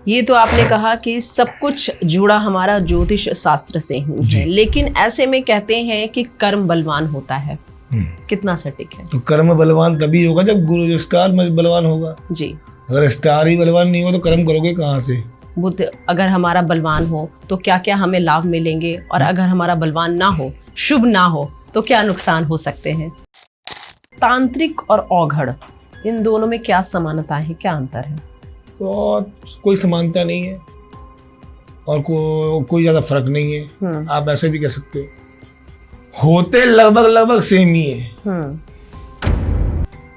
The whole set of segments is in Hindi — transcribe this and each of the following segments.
ये तो आपने कहा कि सब कुछ जुड़ा हमारा ज्योतिष शास्त्र से ही है, लेकिन ऐसे में कहते हैं कि कर्म बलवान होता है। कितना सटीक है? तो कर्म बलवान तभी होगा जब गुरु जो स्टार में बलवान होगा जी। अगर स्टार ही बलवान नहीं हो तो कर्म करोगे कहाँ से? बुध अगर हमारा बलवान हो तो क्या क्या हमें लाभ मिलेंगे, और अगर हमारा बलवान ना हो, शुभ ना हो, तो क्या नुकसान हो सकते हैं? तांत्रिक और औघड़, इन दोनों में क्या समानता है, क्या अंतर है? तो कोई समानता नहीं है और कोई ज्यादा फर्क नहीं है। आप ऐसे भी कह सकते हो, होते लगभग सेम ही है।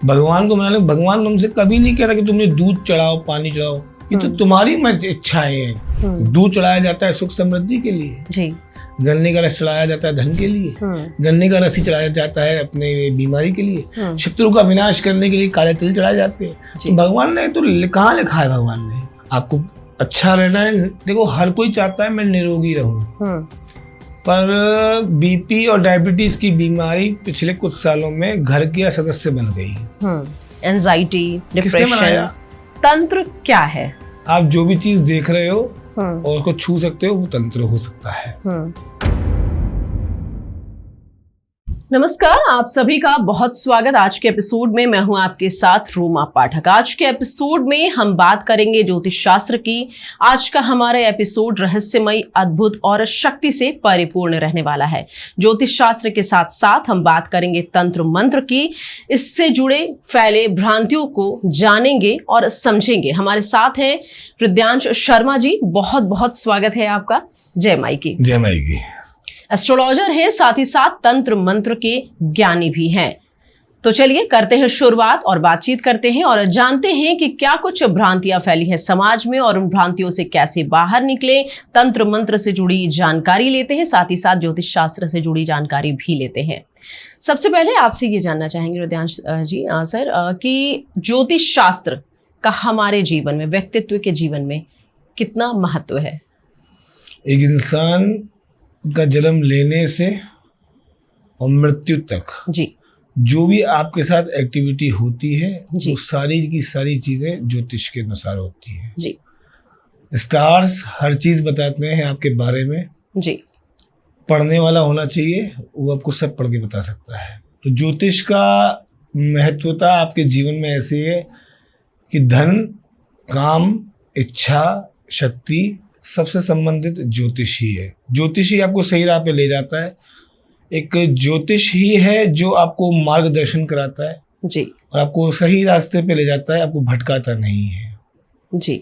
भगवान को माने, भगवान तुमसे कभी नहीं कह रहा कि तुमने दूध चढ़ाओ, पानी चढ़ाओ, ये तो तुम्हारी इच्छाएं हैं। दूध चढ़ाया जाता है सुख समृद्धि के लिए जी। गन्ने का रस चढ़ाया जाता है धन के लिए, गन्ने का रस ही चढ़ाया जाता है अपने बीमारी के लिए, शत्रु का विनाश करने के लिए काले तिल चढ़ाए जाते हैं। तो भगवान ने तो कहाँ लिखा है? भगवान ने आपको अच्छा रहना है। देखो हर कोई चाहता है मैं निरोगी रहूं, पर बीपी और डायबिटीज की बीमारी पिछले कुछ सालों में घर के सदस्य बन गई। Anxiety, depression. तंत्र क्या है? आप जो भी चीज देख रहे हो और उसको छू सकते हो, वो तंत्र हो सकता है। नमस्कार, आप सभी का बहुत स्वागत। आज के एपिसोड में मैं हूं आपके साथ रूमा पाठक। आज के एपिसोड में हम बात करेंगे ज्योतिष शास्त्र की। आज का हमारा एपिसोड रहस्यमय, अद्भुत और शक्ति से परिपूर्ण रहने वाला है। ज्योतिष शास्त्र के साथ साथ हम बात करेंगे तंत्र मंत्र की। इससे जुड़े फैले भ्रांतियों को जानेंगे और समझेंगे। हमारे साथ हैं हृदयांश शर्मा जी, बहुत बहुत स्वागत है आपका। जय माई की। जय माई की। एस्ट्रोलॉजर हैं, साथ ही साथ तंत्र मंत्र के ज्ञानी भी हैं। तो चलिए करते हैं शुरुआत और बातचीत करते हैं और जानते हैं कि क्या कुछ भ्रांतियां फैली हैं समाज में और उन भ्रांतियों से कैसे बाहर निकले। तंत्र मंत्र से जुड़ी जानकारी लेते हैं, साथ ही साथ ज्योतिष शास्त्र से जुड़ी जानकारी भी लेते हैं। सबसे पहले आपसे ये जानना चाहेंगे हृदयांश जी सर कि ज्योतिष शास्त्र का हमारे जीवन में, व्यक्तित्व के जीवन में कितना महत्व है? एक इंसान का जन्म लेने से और मृत्यु तक जी जो भी आपके साथ एक्टिविटी होती है वो सारी की सारी चीजें ज्योतिष के अनुसार होती हैं जी। स्टार्स हर चीज बताते हैं आपके बारे में जी। पढ़ने वाला होना चाहिए, वो आपको सब पढ़ के बता सकता है। तो ज्योतिष का महत्वता आपके जीवन में ऐसी है कि धन, काम, इच्छा, शक्ति सबसे संबंधित ज्योतिष ही है। ज्योतिष ही आपको सही राह पे ले जाता है। एक ज्योतिष ही है जो आपको मार्गदर्शन कराता है जी, और आपको सही रास्ते पे ले जाता है, आपको भटकाता नहीं है जी।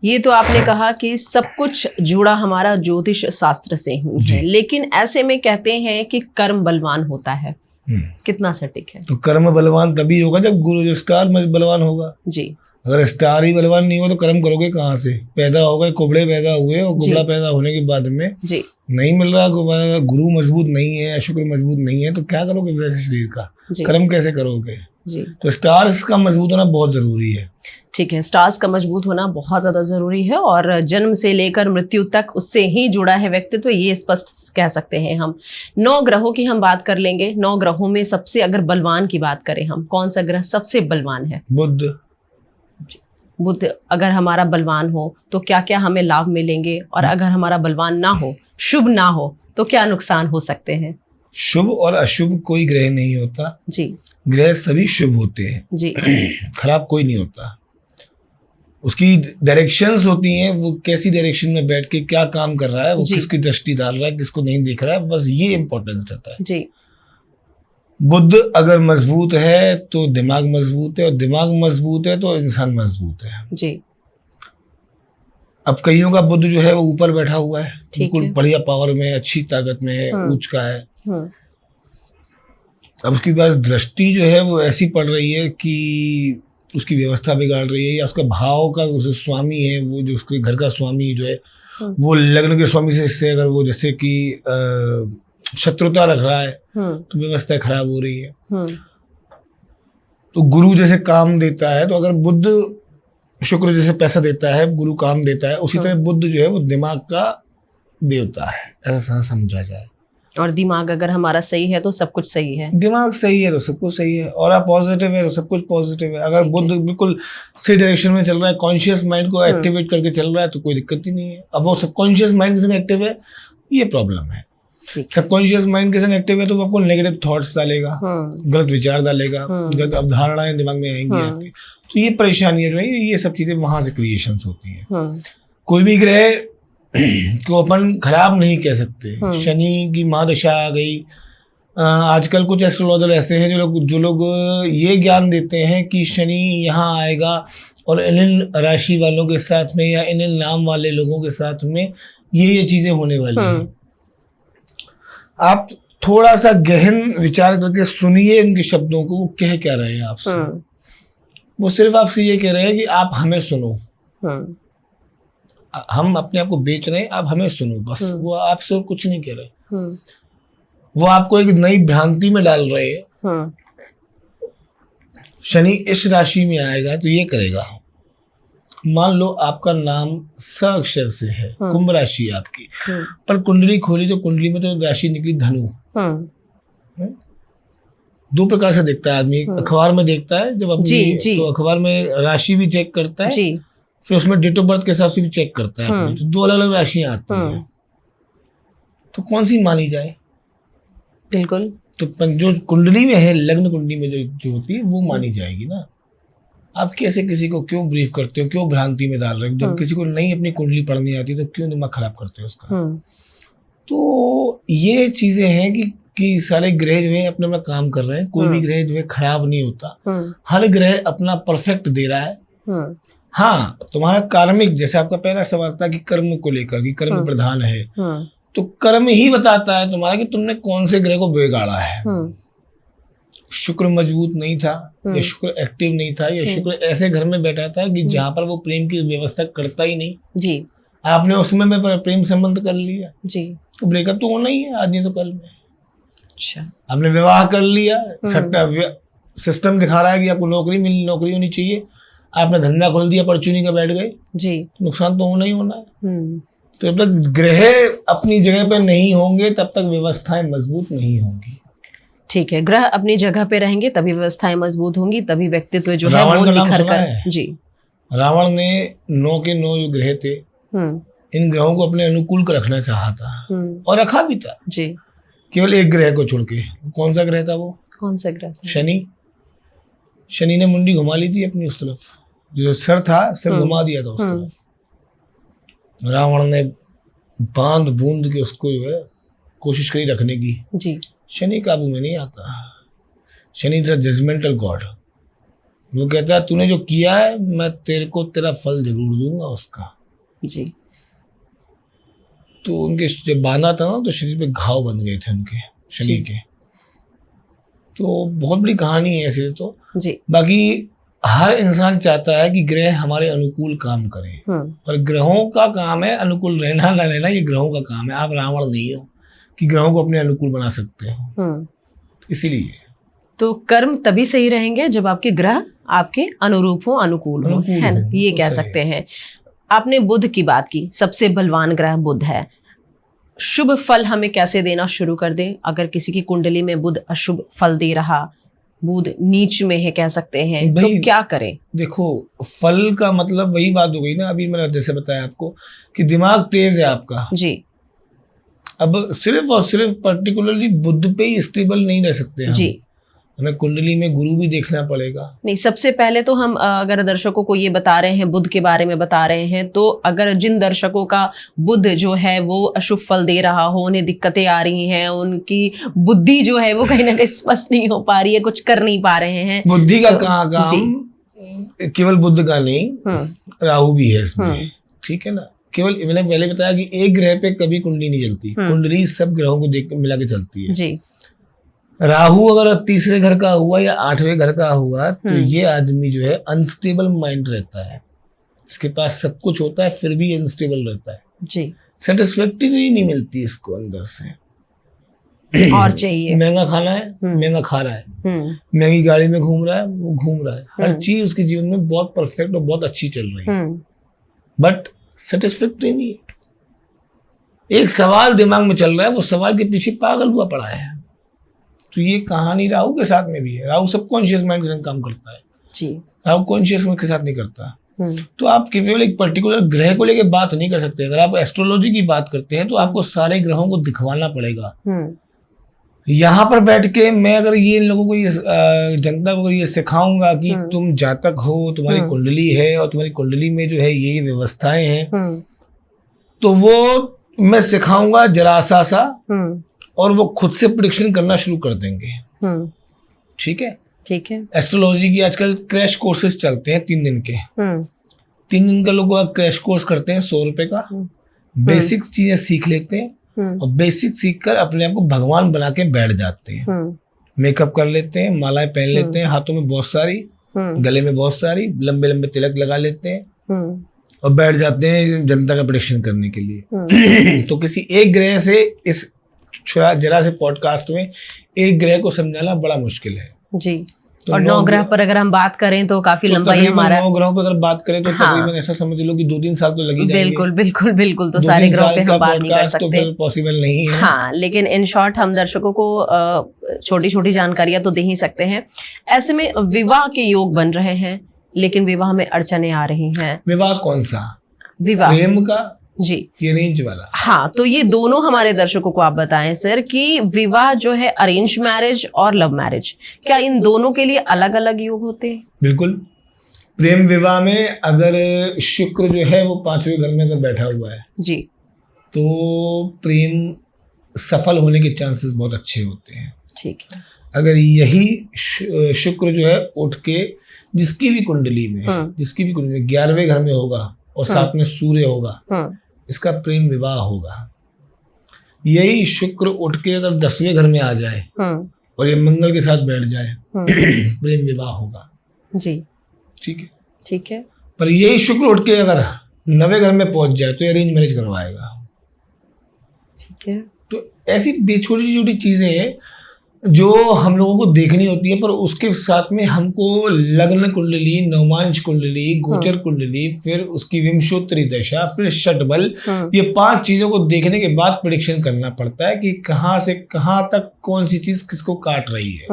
ये तो आपने कहा कि सब कुछ जुड़ा हमारा ज्योतिष शास्त्र से ही है, लेकिन ऐसे में कहते हैं कि कर्म बलवान होता है। कितना सटीक है? तो कर्म बलवान तभी होगा जब गुरु जो स्टार में बलवान होगा जी। अगर स्टार ही बलवान नहीं हो तो कर्म करोगे कहाँ से? पैदा हो गए, कुबड़े पैदा हुए, और कुबड़ा पैदा होने के बाद में जी नहीं मिल रहा, गुरु मजबूत नहीं है, शुक्र मजबूत नहीं है, तो क्या करोगे वैसे शरीर का? कर्म कैसे करोगे जी? तो स्टार्स का मजबूत होना बहुत जरूरी है। ठीक है, स्टार्स का मजबूत होना बहुत ज्यादा जरूरी है और जन्म से लेकर मृत्यु तक उससे ही जुड़ा है व्यक्तित्व, तो ये स्पष्ट कह सकते हैं हम। 9 ग्रहों की हम बात कर लेंगे। 9 ग्रहों में सबसे अगर बलवान की बात करें हम, कौन सा ग्रह सबसे बलवान है? बुध। बुध अगर हमारा बलवान हो तो क्या क्या हमें लाभ मिलेंगे, और अगर हमारा बलवान ना हो, शुभ ना हो, तो क्या नुकसान हो सकते हैं? शुभ और अशुभ कोई ग्रह नहीं होता जी। ग्रह सभी शुभ होते हैं जी। खराब कोई नहीं होता। उसकी डायरेक्शंस होती हैं, वो कैसी डायरेक्शन में बैठ के क्या काम कर रहा है, वो किसकी दृष्टि डाल रहा है, किसको नहीं दिख रहा है, बस ये इम्पोर्टेंस रहता है जी। बुध अगर मजबूत है तो दिमाग मजबूत है, और दिमाग मजबूत है तो इंसान मजबूत है जी। अब कईयों का बुध जो है वो ऊपर बैठा हुआ है, बिल्कुल बढ़िया पावर में, अच्छी ताकत में है, उच्च का है। अब उसकी पास दृष्टि जो है वो ऐसी पड़ रही है कि उसकी व्यवस्था बिगाड़ रही है, या उसका भाव का जो स्वामी है, वो जो उसके घर का स्वामी जो है वो लग्न के स्वामी से, इससे अगर वो जैसे कि शत्रुता रख रहा है तो व्यवस्था खराब हो रही है। तो गुरु जैसे काम देता है, तो अगर बुध, शुक्र जैसे पैसा देता है, गुरु काम देता है, उसी तरह बुध जो है वो दिमाग का देवता है, ऐसा समझा जाए। और दिमाग अगर हमारा सही है तो सब कुछ सही है, दिमाग सही है तो सब कुछ सही है, और आप पॉजिटिव है तो सब कुछ पॉजिटिव है। अगर बुद्ध बिल्कुल सही डायरेक्शन में चल रहा है, कॉन्शियस माइंड को एक्टिवेट करके चल रहा है, तो कोई दिक्कत ही नहीं है। अब वो सबकॉन्शियस माइंड के संग एक्टिव है, ये प्रॉब्लम है। सबकॉन्शियस माइंड के संग एक्टिव है तो वो आपको नेगेटिव थॉट्स डालेगा, गलत विचार डालेगा, गलत अवधारणाएं दिमाग में आएंगी आपकी, तो ये परेशानियां जो है ये सब चीजें वहां से क्रिएशंस होती हैं। कोई भी ग्रह को अपन खराब नहीं कह सकते। शनि की महादशा आ गई, आजकल कुछ एस्ट्रोलॉजर ऐसे हैं जो लोग ये ज्ञान देते हैं कि शनि यहाँ आएगा और इन राशि वालों के साथ में या इन नाम वाले लोगों के साथ में ये चीजें होने वाली हैं। आप थोड़ा सा गहन विचार करके सुनिए उनके शब्दों को, वो कह क्या रहे हैं आपसे। वो सिर्फ आपसे ये कह रहे हैं कि आप हमें सुनो, हम अपने आप को बेच रहे हैं, आप हमें सुनो बस। वो आपसे कुछ नहीं कह रहे, वो आपको एक नई भ्रांति में डाल रहे हैं। शनि इस राशि में आएगा तो ये करेगा। मान लो आपका नाम स अक्षर से है, कुंभ राशि है आपकी, पर कुंडली खोली तो कुंडली में तो राशि निकली धनु। दो प्रकार से देखता है आदमी, अखबार में देखता है जब अपनी तो अखबार में राशि भी चेक करता है, फिर उसमें डेट ऑफ बर्थ के हिसाब से भी चेक करता है। तो दो अलग अलग राशियां आती हैं, तो कौन सी मानी जाए? बिल्कुल, तो जो कुंडली में है, लग्न कुंडली में जो होती है वो मानी जाएगी ना। आप कैसे किसी को क्यों ब्रीफ करते हो, क्यों भ्रांति में डाल रहे हो? जब किसी को नहीं अपनी कुंडली पढ़नी आती तो क्यों दिमाग खराब करते हो उसका? तो ये चीजें हैं कि सारे ग्रह जो है अपने अपना काम कर रहे हैं। कोई भी ग्रह जो है खराब नहीं होता, हर ग्रह अपना परफेक्ट दे रहा है। हाँ, तुम्हारा कार्मिक, जैसे आपका पहला सवाल था कि कर्म को लेकर कि कर्म प्रधान है, तो कर्म ही बताता है तुम्हारा कि तुमने कौन से ग्रह को बिगाड़ा है। शुक्र मजबूत नहीं था, या शुक्र एक्टिव नहीं था, या शुक्र ऐसे घर में बैठा था कि जहां पर वो प्रेम की व्यवस्था करता ही नहीं जी, आपने उसमें में प्रेम संबंध कर लिया जी, तो ब्रेकअप तो होना ही है आज नहीं तो कल में। अच्छा, आपने विवाह कर लिया, सिस्टम दिखा रहा है कि आपको नौकरी होनी चाहिए, आपने धंधा खोल दिया, परचूनी का बैठ गए जी, नुकसान तो होना ही होना है। तो जब तक ग्रह अपनी जगह पे नहीं होंगे तब तक व्यवस्थाएं मजबूत नहीं होंगी। ठीक है, ग्रह अपनी जगह पे रहेंगे तभी व्यवस्थाएं मजबूत होंगी, तभी व्यक्तित्व जो है वो निखर कर जी। रावण ने 9 के 9 जो ग्रह थे, इन ग्रहों को अपने अनुकूल कर रखना चाहा था और रखा भी था जी, केवल एक ग्रह को छोड़ के। कौन सा ग्रह था वो? कौन सा ग्रह? शनि। शनि ने मुंडी घुमा ली थी अपनी उस तरफ, जो सर था सर घुमा दिया था उस तरफ। रावण ने बांध बूंद के उसको जो है कोशिश करी रखने की जी। शनि काबू में नहीं आता। Shani is a judgmental god. वो कहता है तूने जो किया है मैं तेरे को तेरा फल जरूर दूंगा उसका जी। तो उनके जब बांधा था ना तो शरीर पे घाव बन गए थे उनके शनि के। तो बहुत बड़ी कहानी है ऐसे तो जी। बाकी हर इंसान चाहता है कि ग्रह हमारे अनुकूल काम करें, पर ग्रहों का काम है अनुकूल रहना ना रहना, ये ग्रहों का काम है। आप रावण नहीं हो कि ग्रहों को अपने अनुकूल बना सकते हो। इसीलिए तो कर्म तभी सही रहेंगे जब आपके ग्रह आपके अनुरूप हो, अनुकूल हो, है ना, ये कह सकते हैं। आपने बुध की बात की, सबसे बलवान ग्रह बुध है। शुभ फल हमें कैसे देना शुरू कर दे? अगर किसी की कुंडली में बुध अशुभ फल दे रहा, बुध नीच में है कह सकते हैं, तो क्या करें? देखो, फल का मतलब वही बात हो गई ना, अभी मैंने जैसे बताया आपको कि दिमाग तेज है आपका जी। अब सिर्फ और सिर्फ पर्टिकुलरली बुध पे ही स्टेबल नहीं रह सकते हम जी। हमें कुंडली में गुरु भी देखना पड़ेगा। नहीं, सबसे पहले तो हम अगर दर्शकों को ये बता रहे हैं, बुध के बारे में बता रहे हैं, तो अगर जिन दर्शकों का बुध जो है वो अशुभ फल दे रहा हो, उन्हें दिक्कतें आ रही हैं, उनकी बुद्धि जो है वो कहीं ना कहीं स्पष्ट नहीं हो पा रही है, कुछ कर नहीं पा रहे हैं, बुद्धि का काम केवल बुध का नहीं, राहु भी है इसमें, ठीक है ना। केवल मैंने पहले बताया कि एक ग्रह पे कभी कुंडली नहीं चलती, कुंडली सब ग्रहों को देख मिला के चलती है जी। राहु अगर तीसरे घर का हुआ या 8वें घर का हुआ तो ये आदमी जो है अनस्टेबल माइंड रहता है, इसके पास सब कुछ होता है फिर भी अनस्टेबल रहता है जी। सेटिस्फैक्टरी नहीं मिलती इसको अंदर से, और चाहिए। महंगा खाना है, महंगा खा रहा है, महंगी गाड़ी में घूम रहा है, वो घूम रहा है, हर चीज उसके जीवन में बहुत परफेक्ट और बहुत अच्छी चल रही है, बट सेटिस्फैक्टरी नहीं है। एक सवाल दिमाग में चल रहा है, वो सवाल के पीछे पागल हुआ पड़ा है। तो ये कहानी राहु के साथ में भी है। राहु सबकॉन्शियस माइंड के साथ काम करता है जी, राहु कॉन्शियस माइंड के साथ नहीं करता। तो आप केवल एक पर्टिकुलर ग्रह को लेकर बात नहीं कर सकते। अगर आप एस्ट्रोलॉजी की बात करते हैं तो आपको सारे ग्रहों को दिखवाना पड़ेगा। यहाँ पर बैठ के मैं अगर ये लोगों को ये जनता को ये सिखाऊंगा कि तुम जातक हो, तुम्हारी कुंडली है और तुम्हारी कुंडली में जो है ये व्यवस्थाएं हैं, तो वो मैं सिखाऊंगा जरा सा और वो खुद से प्रेडिक्शन करना शुरू कर देंगे। ठीक है, ठीक है। एस्ट्रोलॉजी की आजकल क्रैश कोर्सेज चलते हैं 3 दिन के। 3 दिन का लोग क्रैश कोर्स करते हैं 100 रुपए का। बेसिक चीजें सीख लेते हैं और बेसिक सीख कर अपने आप को भगवान बना के बैठ जाते हैं। मेकअप कर लेते हैं, मालाएं पहन लेते हैं, हाथों में बहुत सारी, गले में बहुत सारी, लंबे लंबे तिलक लगा लेते हैं और बैठ जाते हैं जनता का प्रेडिक्शन करने के लिए। तो किसी एक ग्रह से इस जरा से पॉडकास्ट में एक ग्रह को समझाना बड़ा मुश्किल है जी। तो और 9 ग्रह पर अगर हम बात करें तो काफी लंबा ही हमारा 9 ग्रहों पर अगर बात करें तो तकरीबन ऐसा समझ लो कि 2-3 साल तो लगी जाएंगे। बिल्कुल बिल्कुल बिल्कुल। तो सारे ग्रहों पे हम बात नहीं कर सकते, तो फिर पॉसिबल नहीं है। हाँ, लेकिन इन शॉर्ट हम दर्शकों को छोटी छोटी जानकारियां तो दे ही सकते हैं। ऐसे में विवाह के योग बन रहे हैं, लेकिन विवाह में अड़चने आ रही हैं। विवाह कौन सा? विवाह प्रेम का जी, ये अरेंज वाला? हाँ, तो ये दोनों हमारे दर्शकों को आप बताएं सर कि विवाह जो है अरेंज मैरिज और लव मैरिज, क्या इन दोनों के लिए अलग अलग योग होते हैं? बिल्कुल। प्रेम विवाह में अगर शुक्र जो है वो 5वें घर में अगर बैठा हुआ है जी, तो प्रेम सफल होने के चांसेस बहुत अच्छे होते हैं। ठीक है। अगर यही शुक्र जो है उठ के जिसकी भी कुंडली में 11वें घर में होगा और साथ में सूर्य होगा, इसका प्रेम विवाह होगा। यही शुक्र उठ के अगर 10वें घर में आ जाए और ये मंगल के साथ बैठ जाए, प्रेम विवाह होगा जी। ठीक है, ठीक है। पर यही शुक्र उठ के अगर 9वें घर में पहुंच जाए तो अरेंज मैरिज करवाएगा। ठीक है। तो ऐसी छोटी छोटी चीजें जो हम लोगों को देखनी होती है, पर उसके साथ में हमको लग्न कुंडली, नवमांश कुंडली, गोचर कुंडली, फिर उसकी विंशोत्तरी दशा, फिर षटबल, ये 5 चीजों को देखने के बाद प्रेडिक्शन करना पड़ता है कि कहाँ से कहाँ तक कौन सी चीज किसको काट रही है।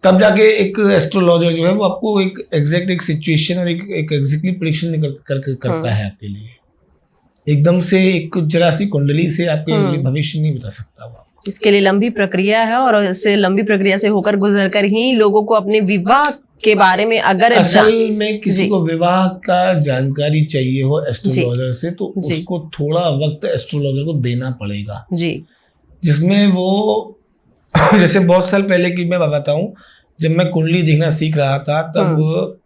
तब जाके एक एस्ट्रोलॉजर जो है वो आपको एक एग्जैक्ट एक सिचुएशन और एक एग्जैक्टली प्रेडिक्शन करता है आपके लिए। एकदम से एक जरा सी कुंडली से आपके भविष्य नहीं बता सकता वो। इसके लिए लंबी प्रक्रिया है और इससे लंबी प्रक्रिया से होकर गुजर कर ही लोगों को अपने विवाह के बारे में अगर असल में किसी को विवाह का जानकारी चाहिए हो एस्ट्रोलॉजर से, तो उसको थोड़ा वक्त एस्ट्रोलॉजर को देना पड़ेगा जी, जिसमें वो जैसे बहुत साल पहले की मैं बताऊं, जब मैं कुंडली देखना सीख रहा था तब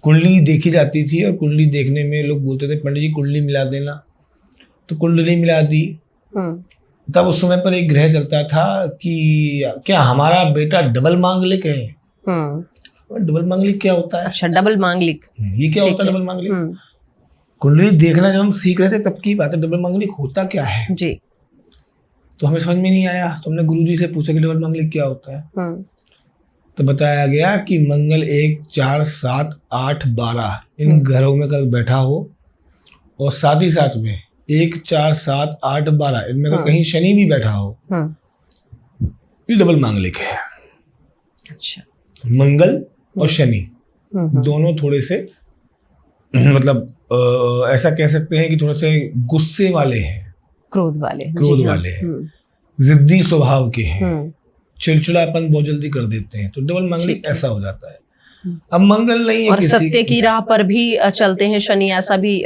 कुंडली देखी जाती थी और कुंडली देखने में लोग बोलते थे पंडित जी कुंडली मिला देना, तो कुंडली मिला दी। तब उस समय पर एक ग्रह चलता था कि क्या हमारा बेटा डबल मांगलिक है। डबल मांगलिक क्या होता है? अच्छा, डबल मांगलिक, ये क्या होता है डबल मांगलिक? कुंडली देखना जब हम सीख रहे थे तब की बात है। डबल मांगलिक होता क्या है जी, तो हमें समझ में नहीं आया। तो हमने गुरुजी से पूछा कि डबल मांगलिक क्या होता है। तो बताया गया कि मंगल 1, 4, 7, 8, 12 इन घरों में कल बैठा हो और साथ ही साथ में 1, 4, 7, 8, 12 इनमें अगर कहीं शनि भी बैठा हो, ये डबल मांगलिक है। अच्छा, मंगल और शनि दोनों थोड़े से मतलब ऐसा कह सकते हैं कि थोड़े से गुस्से वाले हैं, क्रोध वाले हैं, जिद्दी स्वभाव के हैं, चिड़चिड़ापन बहुत जल्दी कर देते हैं। तो डबल मांगलिक ऐसा हो जाता है। अब मंगल नहीं है और सत्य की राह पर भी चलते हैं शनि, ऐसा भी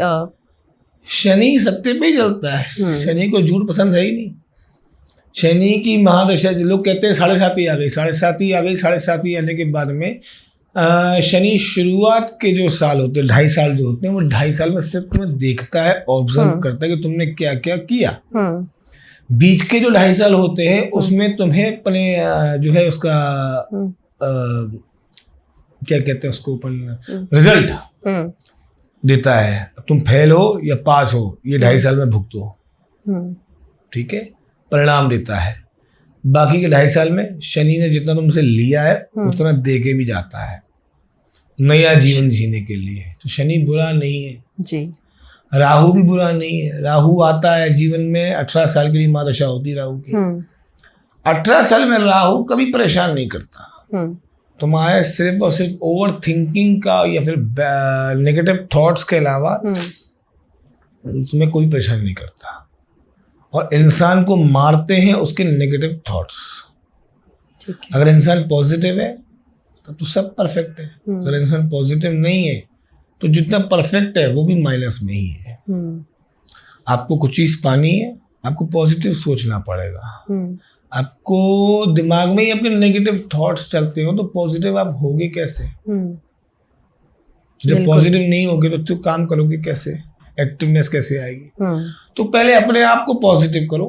शनि सत्य पे ही चलता है। शनि को झूठ पसंद है ही नहीं। शनि की महादशा, लोग कहते हैं 7.5 आ गई, 7.5 आ गई, 7.5 आने के बाद में शनि शुरुआत के जो साल होते हैं 2.5 साल जो होते हैं, वो 2.5 साल में सिर्फ तुम्हें देखता है, ऑब्जर्व करता है कि तुमने क्या क्या किया। बीच के जो 2.5 साल होते हैं उसमें तुम्हें अपने जो है उसका क्या कहते हैं उसको, अपन रिजल्ट देता है। तुम फेल हो या पास हो ये 2.5 साल में भुगतो, ठीक है, परिणाम देता है। बाकी के 2.5 साल में शनि ने जितना तुमसे लिया है उतना दे के भी जाता है नया जीवन जीने के लिए। तो शनि बुरा नहीं है जी। राहु भी बुरा नहीं है। राहु आता है जीवन में 18 साल के लिए महादशा होती है राहु की। 18 साल में राहु कभी परेशान नहीं करता तुम्हारे, सिर्फ और सिर्फ ओवर थिंकिंग का या फिर नेगेटिव थॉट्स के अलावा तुम्हें कोई परेशान नहीं करता। और इंसान को मारते हैं उसके नेगेटिव थॉट्स। अगर इंसान पॉजिटिव है तो सब परफेक्ट है। अगर इंसान पॉजिटिव नहीं है तो जितना परफेक्ट है वो भी माइनस में ही है। आपको कुछ चीज पानी है, आपको पॉजिटिव सोचना पड़ेगा। आपको दिमाग में ही अपने नेगेटिव थॉट्स चलते हो तो पॉजिटिव आप होगे कैसे? जब पॉजिटिव नहीं होगे तो काम करोगे कैसे? एक्टिवनेस कैसे आएगी? तो पहले अपने आप को पॉजिटिव करो,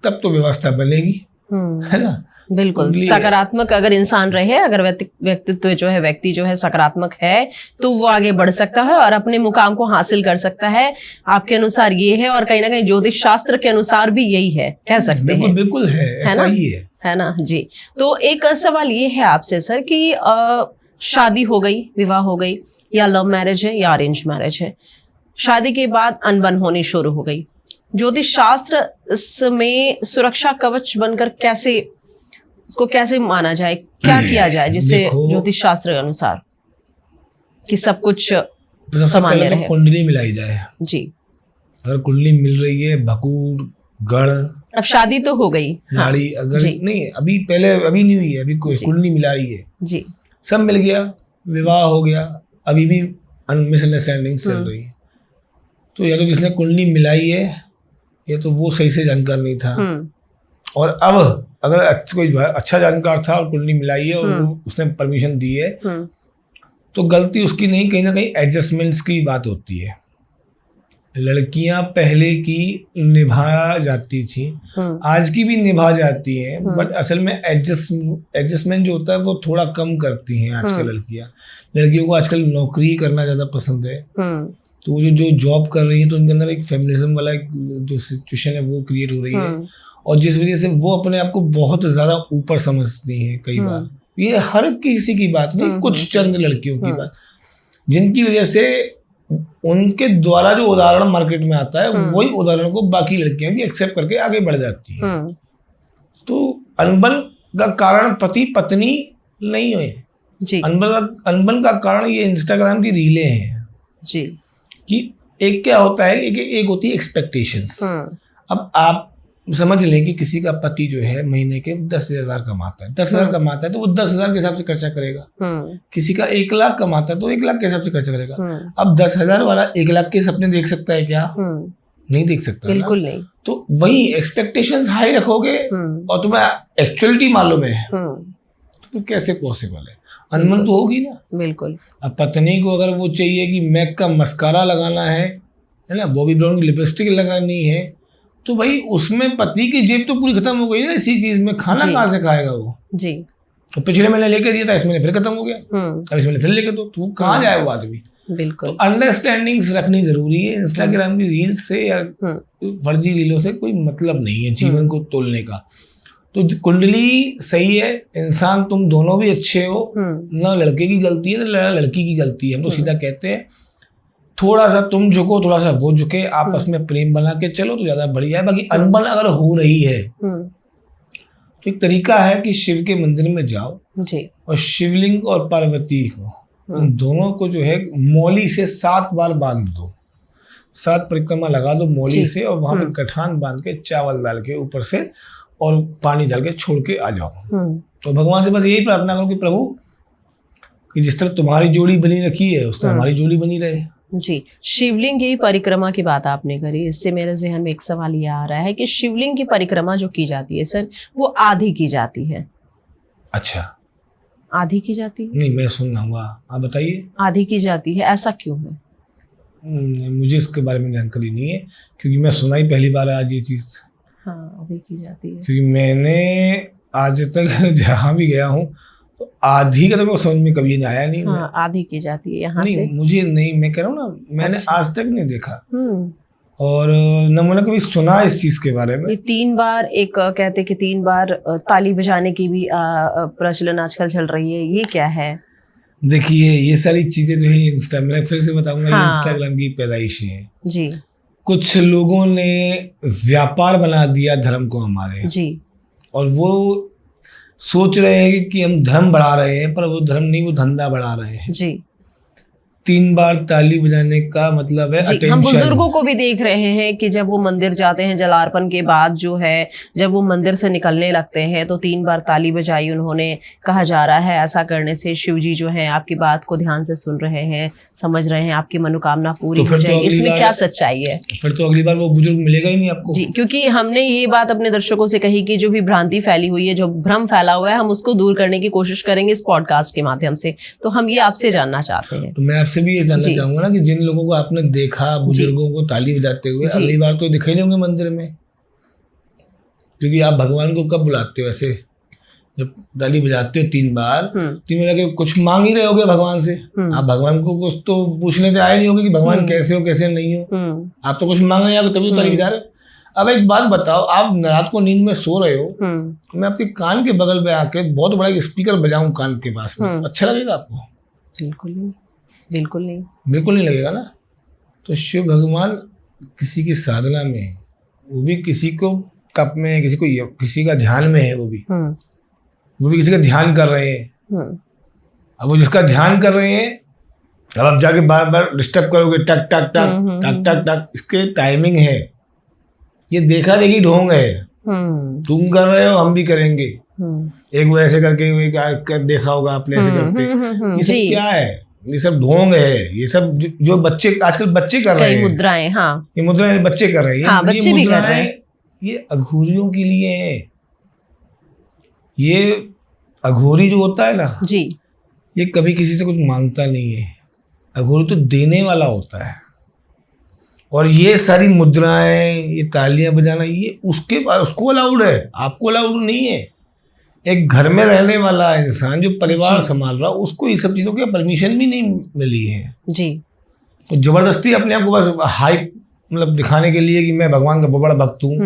तब तो व्यवस्था बनेगी, है ना? बिल्कुल। सकारात्मक अगर इंसान रहे, अगर व्यक्ति जो है सकारात्मक है तो वो आगे बढ़ सकता है और अपने मुकाम को हासिल कर सकता है। आपके अनुसार ये है, और कहीं ना कहीं ज्योतिष शास्त्र के अनुसार भी यही है, कह सकते हैं। बिल्कुल है, ऐसा ही है ना जी। तो एक सवाल ये है आपसे सर कि शादी हो गई, विवाह हो गई, या लव मैरिज है या अरेंज मैरिज है, शादी के बाद अनबन होनी शुरू हो गई, ज्योतिष शास्त्र इसमें सुरक्षा कवच बनकर कैसे माना जाए, क्या किया जाए जिससे ज्योतिष शास्त्र के अनुसार कि सब कुछ सामान्य रहे? कुंडली मिलाई जाए जी। अगर कुंडली मिल रही है, भकूर गढ़, अब शादी तो हो गई, नाड़ी अगर नहीं, अभी नहीं हुई है, अभी कुंडली मिला रही है जी, सब मिल गया, विवाह हो गया, अभी भी मिसअंडरस्टैंडिंग चल रही है, तो या तो जिसने कुंडली मिलाई है या तो वो सही से जानकार नहीं था, और अब अगर कोई अच्छा जानकार था और कुंडली मिलाई है और उसने परमिशन दी है तो गलती उसकी नहीं, कहीं ना कहीं एडजस्टमेंट्स की बात होती है। लड़कियां पहले की निभा जाती थी, आज की भी निभा जाती हैं, बट असल में एडजस्टमेंट जो होता है वो थोड़ा कम करती हैं आजकल लड़कियों को आजकल नौकरी करना ज्यादा पसंद है, तो वो जो जॉब कर रही है तो उनके अंदर एक फेमिनिज्म वाला जो सिचुएशन है वो क्रिएट हो रही है, और जिस वजह से वो अपने आप को बहुत ज्यादा ऊपर समझती हैं कई बार। ये हर किसी की बात नहीं, कुछ चंद लड़कियों की बात, जिनकी वजह से उनके द्वारा जो उदाहरण मार्केट में आता है वही उदाहरण को बाकी लड़कियां भी एक्सेप्ट करके आगे बढ़ जाती हैं। तो अनबन का कारण पति पत्नी नहीं है जी। अनबन का कारण ये इंस्टाग्राम की रीलें हैं जी, कि एक क्या होता है, एक होती है एक्सपेक्टेशंस। अब आप समझ लें कि किसी का पति जो है महीने के 10,000 कमाता है, 10,000 कमाता है तो वो 10,000 के हिसाब से खर्चा करेगा। किसी का 1 लाख कमाता है तो 1 लाख के हिसाब से खर्चा करेगा। अब 10,000 वाला 1 लाख के सपने देख सकता है क्या? नहीं देख सकता, बिल्कुल नहीं। तो वही एक्सपेक्टेशंस हाई रखोगे और तुम्हें एक्चुअलिटी मालूम है तो कैसे पॉसिबल है? अनबन तो होगी ना, बिल्कुल। अब पत्नी को अगर वो चाहिए कि मैक का मस्कारा लगाना है ना, बॉबी ब्राउन की लिपस्टिक लगानी है, तो भाई उसमें पति की जेब तो पूरी खत्म हो गई ना इसी चीज में। खाना कहाँ से खाएगा वो जी? तो पिछले महीने लेके दिया था, इस महीने फिर खत्म हो गया, अब इस महीने फिर लेके दो, तो कहाँ जाए वो आदमी? बिल्कुल। तो अंडरस्टैंडिंग्स रखनी जरूरी है। इंस्टाग्राम की रील्स से या फर्जी रीलों से कोई मतलब नहीं है जीवन को तोलने का। तो कुंडली सही है, इंसान तुम दोनों भी अच्छे हो, ना लड़के की गलती है ना लड़की की गलती है। हम तो सीधा कहते हैं थोड़ा सा तुम झुको, थोड़ा सा वो झुके, आपस में प्रेम बना के चलो तो ज्यादा बढ़िया है। बाकी अनबन अगर हो रही है तो एक तरीका है कि शिव के मंदिर में जाओ जी, और शिवलिंग और पार्वती को उन दोनों को जो है मौली से 7 बार बांध दो, 7 परिक्रमा लगा दो मौली से, और वहां पे कठान बांध के चावल डाल के ऊपर से और पानी डाल के छोड़ के आ जाओ। तो भगवान से बस यही प्रार्थना करो कि प्रभु कि जिस तरह तुम्हारी जोड़ी बनी रखी है उस तरह हमारी जोड़ी बनी रहे जी। शिवलिंग की परिक्रमा की बात आपने करी, इससे मेरे जहन में एक सवाल ये आ रहा है कि शिवलिंग की परिक्रमा जो की जाती है सर, वो आधी की जाती है। अच्छा, आधी की जाती है? नहीं, मैं सुन रहा हूँ, आप बताइए। आधी की जाती है, ऐसा क्यों है? मुझे इसके बारे में जानकारी नहीं है, क्योंकि मैं सुना ही पहली बार आज ये चीज। हाँ, आधी की जाती है, क्योंकि मैंने आज तक जहाँ भी गया हूँ तो आधी का तो मेरे समझ में कभी आया नहीं। हाँ, आधी की जाती है यहाँ से। मुझे नहीं, मैं कह रहा हूँ ना, मैंने आज तक नहीं देखा और न मैंने कभी सुना इस चीज के बारे में। ये 3 बार, एक कहते कि 3 बार ताली बजाने की भी प्रचलन आजकल चल रही है, ये क्या है? देखिए ये सारी चीजें जो है इंस्टा, मैं फिर से बताऊंगा, ये हाँ। इंस्टाग्राम की पैदाइश है जी कुछ लोगों ने व्यापार बना दिया धर्म को हमारे, जी और वो सोच रहे हैं कि हम धर्म बढ़ा रहे हैं, पर वो धर्म नहीं, वो धंधा बढ़ा रहे हैं। जी 3 बार ताली बजाने का मतलब है जी, हम अटेंशन। बुजुर्गों को भी देख रहे हैं कि जब वो मंदिर जाते हैं जलार्पण के बाद जो है, जब वो मंदिर से निकलने लगते हैं तो 3 बार ताली बजाई उन्होंने। कहा जा रहा है ऐसा करने से शिव जी जो है आपकी बात को ध्यान से सुन रहे हैं, समझ रहे हैं, आपकी मनोकामना पूरी हो जाएगी। इसमें क्या सच्चाई है? फिर तो अगली बार वो बुजुर्ग मिलेगा ही नहीं आपको। जी, क्योंकि हमने ये बात अपने दर्शकों से कही कि जो भी भ्रांति फैली हुई है, जो भ्रम फैला हुआ है, हम उसको दूर करने की कोशिश करेंगे इस पॉडकास्ट के माध्यम से। तो हम ये आपसे जानना चाहते हैं। तो मैं आपसे भी ये जानना चाहूंगा ना कि जिन लोगों को आपने देखा बुजुर्गों को ताली बजाते हुए, अगली बार तो दिखे नहीं होंगे मंदिर में, क्योंकि आप भगवान को कब बुलाते हो? ऐसे जब ताली बजाते हो 3 बार, 3 बार के कुछ मांग ही रहे होगे भगवान से। आप भगवान को कुछ तो पूछने तो आए नहीं होगे कि भगवान कैसे हो कैसे नहीं हो। आप तो कुछ मांग रहे हो, तभी तो ताली बजा रहे हो। अब एक बात बताओ, आप रात को नींद में सो रहे हो, मैं आपके कान के बगल पे आके बहुत बड़ा स्पीकर बजाऊं कान के पास में, अच्छा लगेगा आपको? बिल्कुल नहीं, बिल्कुल नहीं, बिल्कुल नहीं लगेगा ना। तो शिव भगवान किसी की साधना में है, वो भी किसी को तप में है, किसी का ध्यान में है, वो भी किसी का ध्यान कर रहे हैं। अब वो जिसका ध्यान कर रहे हैं, अब आप जाके बार बार डिस्टर्ब करोगे, टक टक टक टक टक टक, इसके टाइमिंग है। ये देखा देखी ढोंग है। तुम कर रहे हो, हम भी करेंगे। एक वो ऐसे करके देखा होगा आपने, ऐसे करके। ये सब क्या है? ये सब ढोंग है। ये सब जो बच्चे आजकल बच्चे कर रहे हैं, मुद्राएं, हाँ, ये मुद्राएं बच्चे कर रहे हैं। हाँ, बच्चे भी कर रहे हैं। ये अघोरियों के लिए है। ये अघोरी जो होता है ना जी, ये कभी किसी से कुछ मांगता नहीं है। अघोरी तो देने वाला होता है। और ये सारी मुद्राएं, ये तालियां बजाना, ये उसको अलाउड है, आपको अलाउड नहीं है। एक घर में रहने वाला इंसान जो परिवार संभाल रहा, उसको ये सब चीज़ों की परमिशन भी नहीं मिली है जी। तो जबरदस्ती अपने आप को बस हाइप मतलब दिखाने के लिए कि मैं भगवान का बहुत बड़ा भक्त हूँ,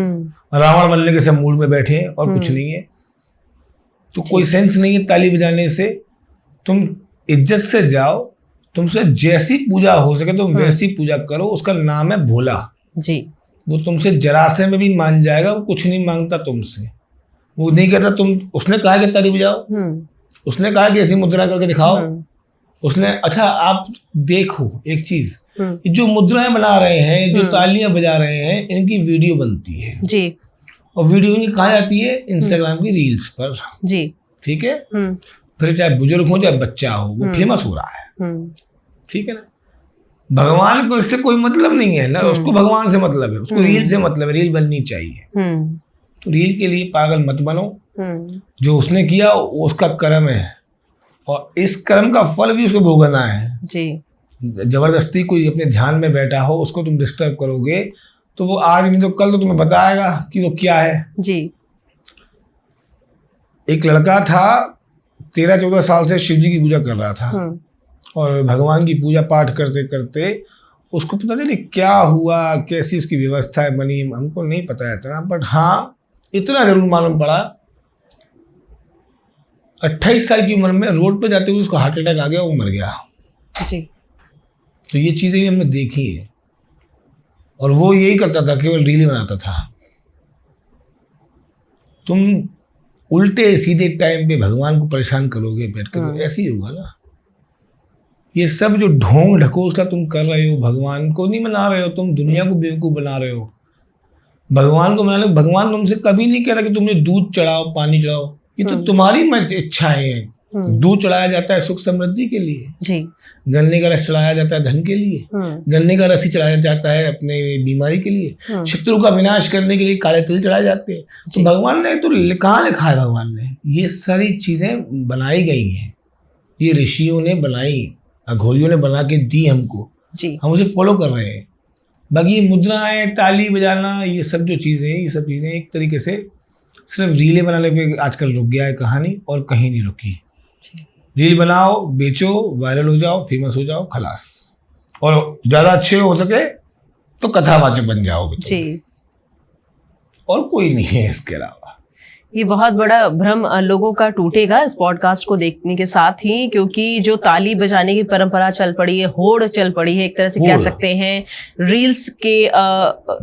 रावण बनने के सब मूड में बैठे हैं और कुछ नहीं है। तो कोई सेंस नहीं है ताली बजाने से। तुम इज्जत से जाओ, तुमसे जैसी पूजा हो सके तुम वैसी पूजा करो। उसका नाम है भोला जी। वो तुमसे जरासे में भी मान जाएगा। वो कुछ नहीं मांगता तुमसे। वो नहीं कहता उसने कहा कि ताली बजाओ, उसने कहा कि ऐसी मुद्रा करके दिखाओ, उसने अच्छा आप देखो एक चीज, जो मुद्राएं बना रहे हैं, जो तालियां बजा रहे हैं, इनकी वीडियो बनती है जी। और वीडियो इनकी कहाँ जाती है? इंस्टाग्राम की रील्स पर जी। ठीक है। फिर चाहे बुजुर्ग हो चाहे बच्चा हो, वो फेमस हो रहा है। ठीक है ना। भगवान को इससे कोई मतलब नहीं है ना, उसको भगवान से मतलब है, उसको रील से मतलब है। रील बननी चाहिए। तो रील के लिए पागल मत बनो। जो उसने किया उसका कर्म है, और इस कर्म का फल भी उसको भोगना है जी। जबरदस्ती कोई अपने ध्यान में बैठा हो, उसको तुम डिस्टर्ब करोगे तो वो आज नहीं तो कल तो तुम्हें बताएगा कि वो क्या है जी। एक लड़का था 13-14 साल से शिव जी की पूजा कर रहा था, और भगवान की पूजा पाठ करते करते उसको पता नहीं क्या हुआ, कैसी उसकी व्यवस्था बनी, हमको नहीं पता है इतना, बट हाँ इतना जरूर मालूम पड़ा 28 साल की उम्र में रोड पे जाते हुए उसको हार्ट अटैक आ गया, वो मर गया जी। तो ये चीजें भी हमने देखी है। और वो यही करता था, केवल रील बनाता था। तुम उल्टे सीधे टाइम पे भगवान को परेशान करोगे बैठ कर, ऐसे ही होगा ना। ये सब जो ढोंग ढकोसला तुम कर रहे हो, भगवान को नहीं मना रहे हो, तुम दुनिया को बेवकूफ बना रहे हो। भगवान को मना, भगवान तुमसे कभी नहीं कह रहा कि तुमने दूध चढ़ाओ पानी चढ़ाओ, ये तो तुम्हारी इच्छाएं हैं। दूध चढ़ाया जाता है सुख समृद्धि के लिए जी। गन्ने का रस चढ़ाया जाता है धन के लिए, गन्ने का रस ही चढ़ाया जाता है अपने बीमारी के लिए, शत्रु का विनाश करने के लिए काले तिल चढ़ाए जाते हैं। तो भगवान ने तो कहाँ लिखा है? भगवान ने ये सारी चीजें बनाई गई हैं, ये ऋषियों ने बनाई, अघोरियों ने बना के दी हमको जी। हम उसे फॉलो कर रहे हैं। बाकी ये मुद्राएं, ताली बजाना, ये सब जो चीजें, ये सब चीजें एक तरीके से सिर्फ रीलें बनाने पे आजकल रुक गया है कहानी, और कहीं नहीं रुकी। रील बनाओ, बेचो, वायरल हो जाओ, फेमस हो जाओ, खलास। और ज़्यादा अच्छे हो सके तो कथावाचक बन जाओगे जी। और कोई नहीं है इसके अलावा। ये बहुत बड़ा भ्रम लोगों का टूटेगा इस पॉडकास्ट को देखने के साथ ही, क्योंकि जो ताली बजाने की परंपरा चल पड़ी है, होड़ चल पड़ी है, एक तरह से कह सकते हैं रील्स के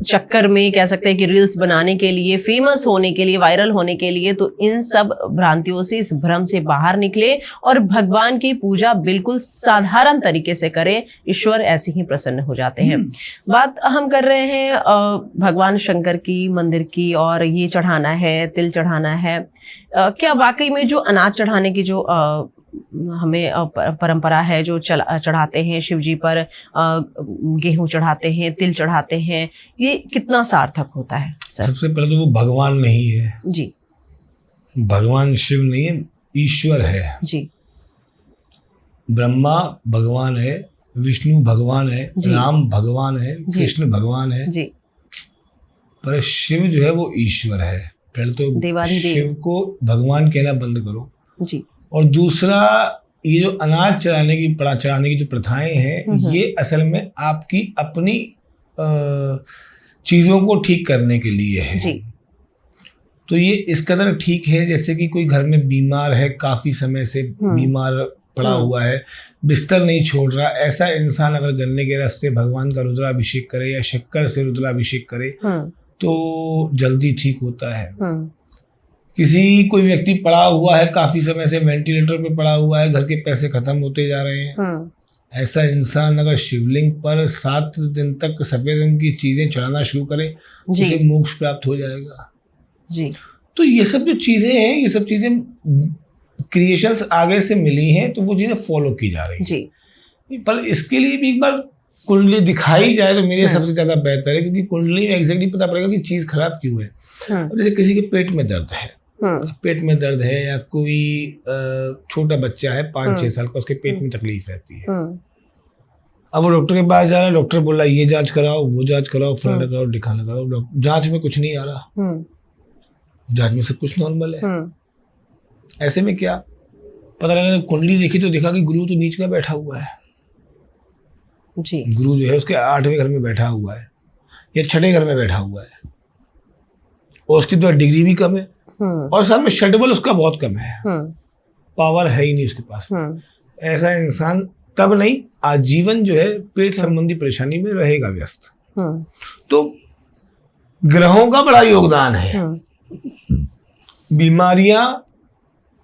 चक्कर में, कह सकते हैं कि रील्स बनाने के लिए, फेमस होने के लिए, वायरल होने के लिए, तो इन सब भ्रांतियों से, इस भ्रम से बाहर निकले और भगवान की पूजा बिल्कुल साधारण तरीके से करें। ईश्वर ऐसे ही प्रसन्न हो जाते हैं। बात हम कर रहे हैं भगवान शंकर की, मंदिर की, और ये चढ़ाना है, तिल चढ़ाना है। क्या वाकई में जो अनाज चढ़ाने की जो हमें परंपरा है, जो चढ़ाते हैं शिव जी पर, गेहूं चढ़ाते हैं, तिल चढ़ाते हैं, ये कितना सार्थक होता है सर? सबसे पहले तो वो भगवान नहीं है जी, भगवान शिव नहीं है, ईश्वर है जी। ब्रह्मा भगवान है, विष्णु भगवान है, राम भगवान है, कृष्ण भगवान है जी। पर शिव जो है वो ईश्वर है। पहले तो शिव को भगवान कहना बंद करो जी। और दूसरा, ये जो अनाज चढ़ाने की जो प्रथाएं हैं, ये असल में आपकी अपनी चीजों को ठीक करने के लिए है जी। तो ये इस कदर ठीक है, जैसे कि कोई घर में बीमार है, काफी समय से बीमार पड़ा हुआ है, बिस्तर नहीं छोड़ रहा, ऐसा इंसान अगर गन्ने के रस से भगवान का रुद्राभिषेक करे या शक्कर से रुद्राभिषेक करे तो जल्दी ठीक होता है। कोई व्यक्ति पड़ा हुआ है, काफी समय से वेंटिलेटर पे पड़ा हुआ है, घर के पैसे खत्म होते जा रहे हैं, ऐसा इंसान अगर शिवलिंग पर 7 दिन तक सफेद रंग की चीजें चढ़ाना शुरू करे, उसे मोक्ष प्राप्त हो जाएगा जी। तो ये सब जो चीजें हैं, ये सब चीजें क्रिएशंस आगे से मिली हैं, तो वो चीजें फॉलो की जा रही हैं। पर इसके लिए भी एक बार कुंडली दिखाई जाए तो मेरे सबसे ज्यादा बेहतर है, क्योंकि कुंडली में एग्जैक्टली पता पड़ेगा कि चीज खराब क्यों है। जैसे किसी के पेट में दर्द है, पेट में दर्द है, या कोई छोटा बच्चा है 5-6 साल का, उसके पेट में तकलीफ रहती है, अब वो डॉक्टर के पास जा रहा है, डॉक्टर बोल रहा है ये जांच कराओ, वो जांच कराओ, फलाना कराओ, ढिकाना कराओ, जांच में कुछ नहीं आ रहा, जांच में सब कुछ नॉर्मल है। ऐसे में क्या पता लगा, कुंडली देखी तो देखा कि गुरु तो नीच का बैठा हुआ है जी। गुरु जो है उसके 8वें घर में बैठा हुआ है या 6ठे घर में बैठा हुआ है, और उसकी तो डिग्री भी कम है, और साथ में शटबल उसका बहुत कम है, पावर है ही नहीं उसके पास। ऐसा इंसान तब नहीं, आजीवन जो है पेट संबंधी परेशानी में रहेगा व्यस्त। तो ग्रहों का बड़ा योगदान है। बीमारियां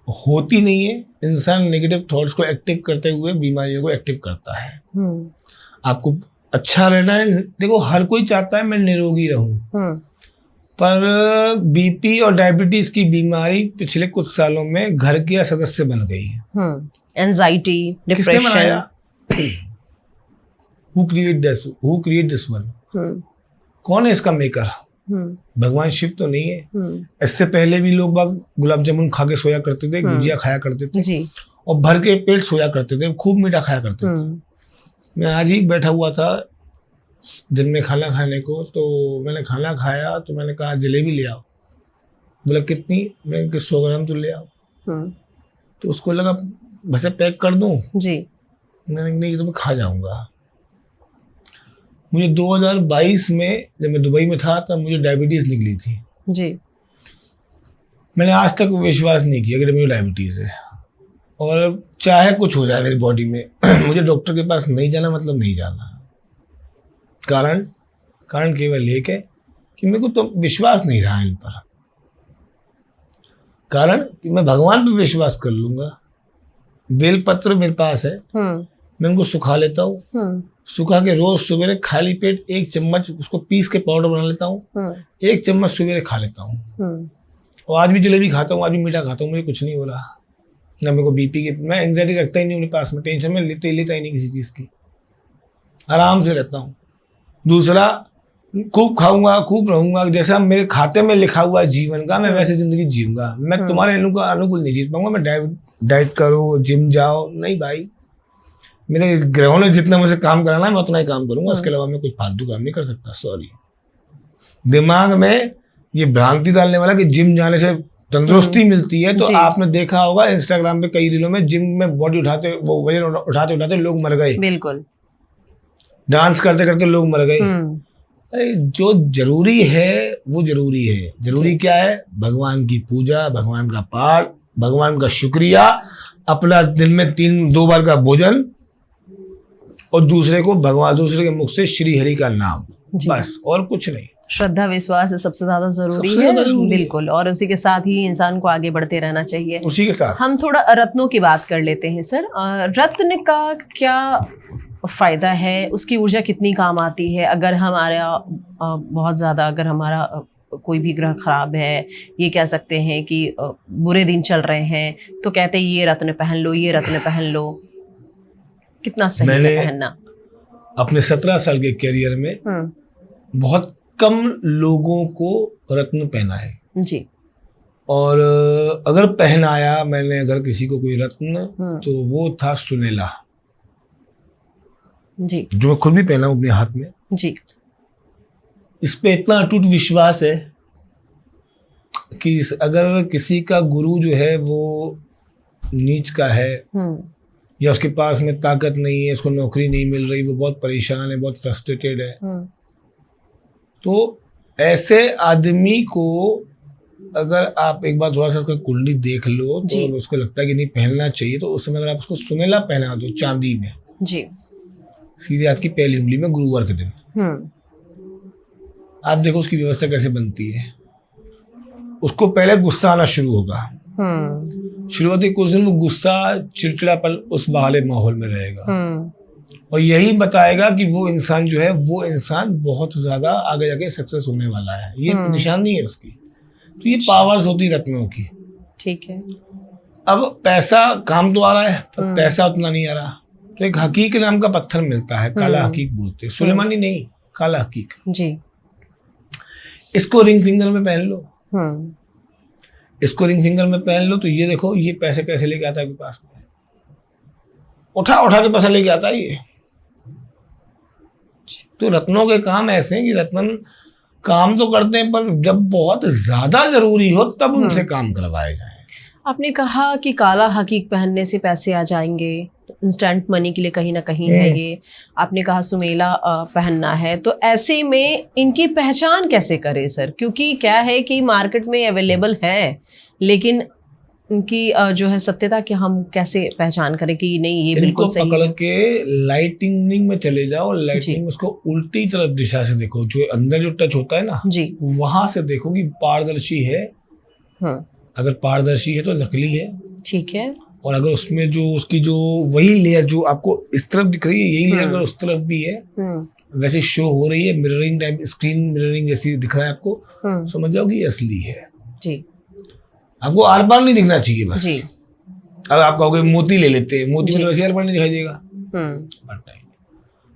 होती नहीं है, इंसान नेगेटिव थॉट्स को एक्टिव करते हुए बीमारियों को एक्टिव करता है। आपको अच्छा रहना है, देखो हर कोई चाहता है मैं निरोगी रहूं, पर बीपी और डायबिटीज की बीमारी पिछले कुछ सालों में घर के सदस्य बन गई है। Anxiety, depression, who create this one? कौन है इसका मेकर? भगवान शिव तो नहीं है। इससे पहले भी लोग बाग गुलाब जामुन खा के सोया करते थे, गुजिया खाया करते थे जी। और भर के पेट सोया करते थे, खूब मीठा खाया करते थे। मैं आज ही बैठा हुआ था दिन में खाना खाने को, तो मैंने खाना खाया तो मैंने कहा जलेबी ले आओ, बोला कितनी? मैंने कहा 100 ग्राम तो ले आओ। तो उसको लगा वैसे पैक कर दूं जी, मैंने नहीं तो मैं खा जाऊंगा। मुझे 2022 में जब मैं दुबई में था तब मुझे डायबिटीज निकली थी जी। मैंने आज तक विश्वास नहीं किया कि मुझे डायबिटीज है, और चाहे कुछ हो जाए मेरी बॉडी में मुझे डॉक्टर के पास नहीं जाना मतलब नहीं जाना। कारण केवल एक है कि मेरे को तो विश्वास नहीं रहा इन पर। कारण कि मैं भगवान पे विश्वास कर लूंगा। बेलपत्र मेरे पास है, मैं उनको सुखा लेता हूँ, सुखा के रोज सवेरे खाली पेट 1 चम्मच उसको पीस के पाउडर बना लेता हूँ, 1 चम्मच सवेरे खा लेता हूँ। और आज भी जलेबी खाता हूँ, आज भी मीठा खाता हूँ, मुझे कुछ नहीं हो रहा। ना मेरे को बीपी की, मैं एंग्जाइटी रखता ही नहीं अपने पास में, टेंशन में लेता ही नहीं किसी चीज़ की, आराम से रहता हूँ। दूसरा, खूब खाऊंगा, खूब रहूंगा, जैसा मेरे खाते में लिखा हुआ जीवन का मैं वैसे जिंदगी जीऊंगा। मैं तुम्हारे अनुकूल नहीं जी पाऊंगा। मैं डाइट करो, जिम जाओ, नहीं भाई। मेरे ग्रहों ने जितना मुझे काम कराना है मैं उतना ही काम करूंगा, उसके अलावा मैं कुछ फालतू काम नहीं कर सकता। सॉरी। दिमाग में ये भ्रांति डालने वाला कि जिम जाने से तंदुरुस्ती मिलती है, तो आपने देखा होगा इंस्टाग्राम पे कई रीलों में जिम में बॉडी उठाते, वो वजन उठाते लोग मर गए। बिल्कुल। डांस करते करते लोग मर गए। अरे जो जरूरी है वो जरूरी है। जरूरी क्या है? भगवान की पूजा, भगवान का पाठ, भगवान का शुक्रिया, अपना दिन में 2 बार का भोजन, और दूसरे के मुख से श्री हरि का नाम, बस, और कुछ नहीं। श्रद्धा विश्वास सबसे ज्यादा जरूरी है, बिल्कुल, और उसी के साथ ही इंसान को आगे बढ़ते रहना चाहिए। उसी के साथ हम थोड़ा रत्नों की बात कर लेते हैं सर। रत्न का क्या फायदा है, उसकी ऊर्जा कितनी काम आती है? अगर हमारा बहुत ज्यादा, अगर हमारा कोई भी ग्रह खराब है, ये कह सकते हैं कि बुरे दिन चल रहे हैं, तो कहते हैं ये रत्न पहन लो, ये रत्न पहन लो। कितना सही है पहनना? अपने 17 साल के करियर में बहुत कम लोगों को रत्न पहना है जी। और अगर पहनाया मैंने अगर किसी को कोई रत्न, तो वो था सुनेला जी, जो मैं खुद भी पहना हूं अपने हाथ में जी। इस पे इतना अटूट विश्वास है कि अगर किसी का गुरु जो है वो नीच का है, या उसके पास में ताकत नहीं है, उसको नौकरी नहीं मिल रही, वो बहुत परेशान है, बहुत फ्रस्ट्रेटेड है, तो ऐसे आदमी को अगर आप एक बार थोड़ा सा उसका कुंडली देख लो, तो उसको लगता है कि नहीं पहनना चाहिए, तो उस समय अगर आप उसको सुनेला पहना दो चांदी में जी, सीधे हाथ की पहली उंगली में, गुरुवार के दिन, आप देखो उसकी व्यवस्था कैसे बनती है। उसको पहले गुस्सा आना शुरू होगा, शुरुआती कुछ दिन वो गुस्सा, चिड़चिड़ापन उस वाले माहौल में रहेगा, और यही बताएगा कि वो इंसान जो है, वो इंसान बहुत ज्यादा आगे जाके सक्सेस होने वाला है। ये निशानी है उसकी। तो ये पावर्स होती रत्नों की। ठीक है। अब पैसा काम तो आ रहा है, पर पैसा उतना नहीं आ रहा, तो एक हकीक नाम का पत्थर मिलता है, काला हकीक बोलते हैं, सुलेमानी नहीं, काला हकीक जी। इसको रिंग फिंगर में पहन लो, इसको रिंग फिंगर में पहन लो, तो ये देखो ये पैसे कैसे लेके आता है आपके पास में, उठा उठा के पैसा लेके आता है ये। तो रत्नों के काम ऐसे हैं कि रत्न काम तो करते हैं, पर जब बहुत ज्यादा जरूरी हो तब उनसे काम करवाए जाए। आपने कहा कि काला हकीक पहनने से पैसे आ जाएंगे, इंस्टेंट मनी के लिए कहीं ना कहीं है ये। आपने कहा सुमेला पहनना है, तो ऐसे में इनकी पहचान कैसे करें सर? क्योंकि क्या है कि मार्केट में अवेलेबल है, लेकिन इनकी जो है सत्यता कि हम कैसे पहचान करें कि नहीं ये बिल्कुल सही है? पकड़ के लाइटिंग में चले जाओ, लाइटिंग उसको उल्टी तरफ दिशा से देखो, जो अंदर जो टच होता है ना जी, वहां से देखो कि पारदर्शी है। अगर पारदर्शी है तो नकली है, ठीक है। और अगर उसमें जो उसकी जो वही लेयर जो आपको इस तरफ दिख रही है, यही लेयर अगर उस तरफ भी है, वैसे शो हो रही है, मिररिंग टाइप, स्क्रीन मिररिंग जैसी दिख रहा है आपको, समझ जाओ कि असली है जी। आपको आर पार नहीं दिखना चाहिए बस जी। अब आप कहोगे मोती ले लेते हैं, मोती में तो वैसे आर पार नहीं दिखाई देगा।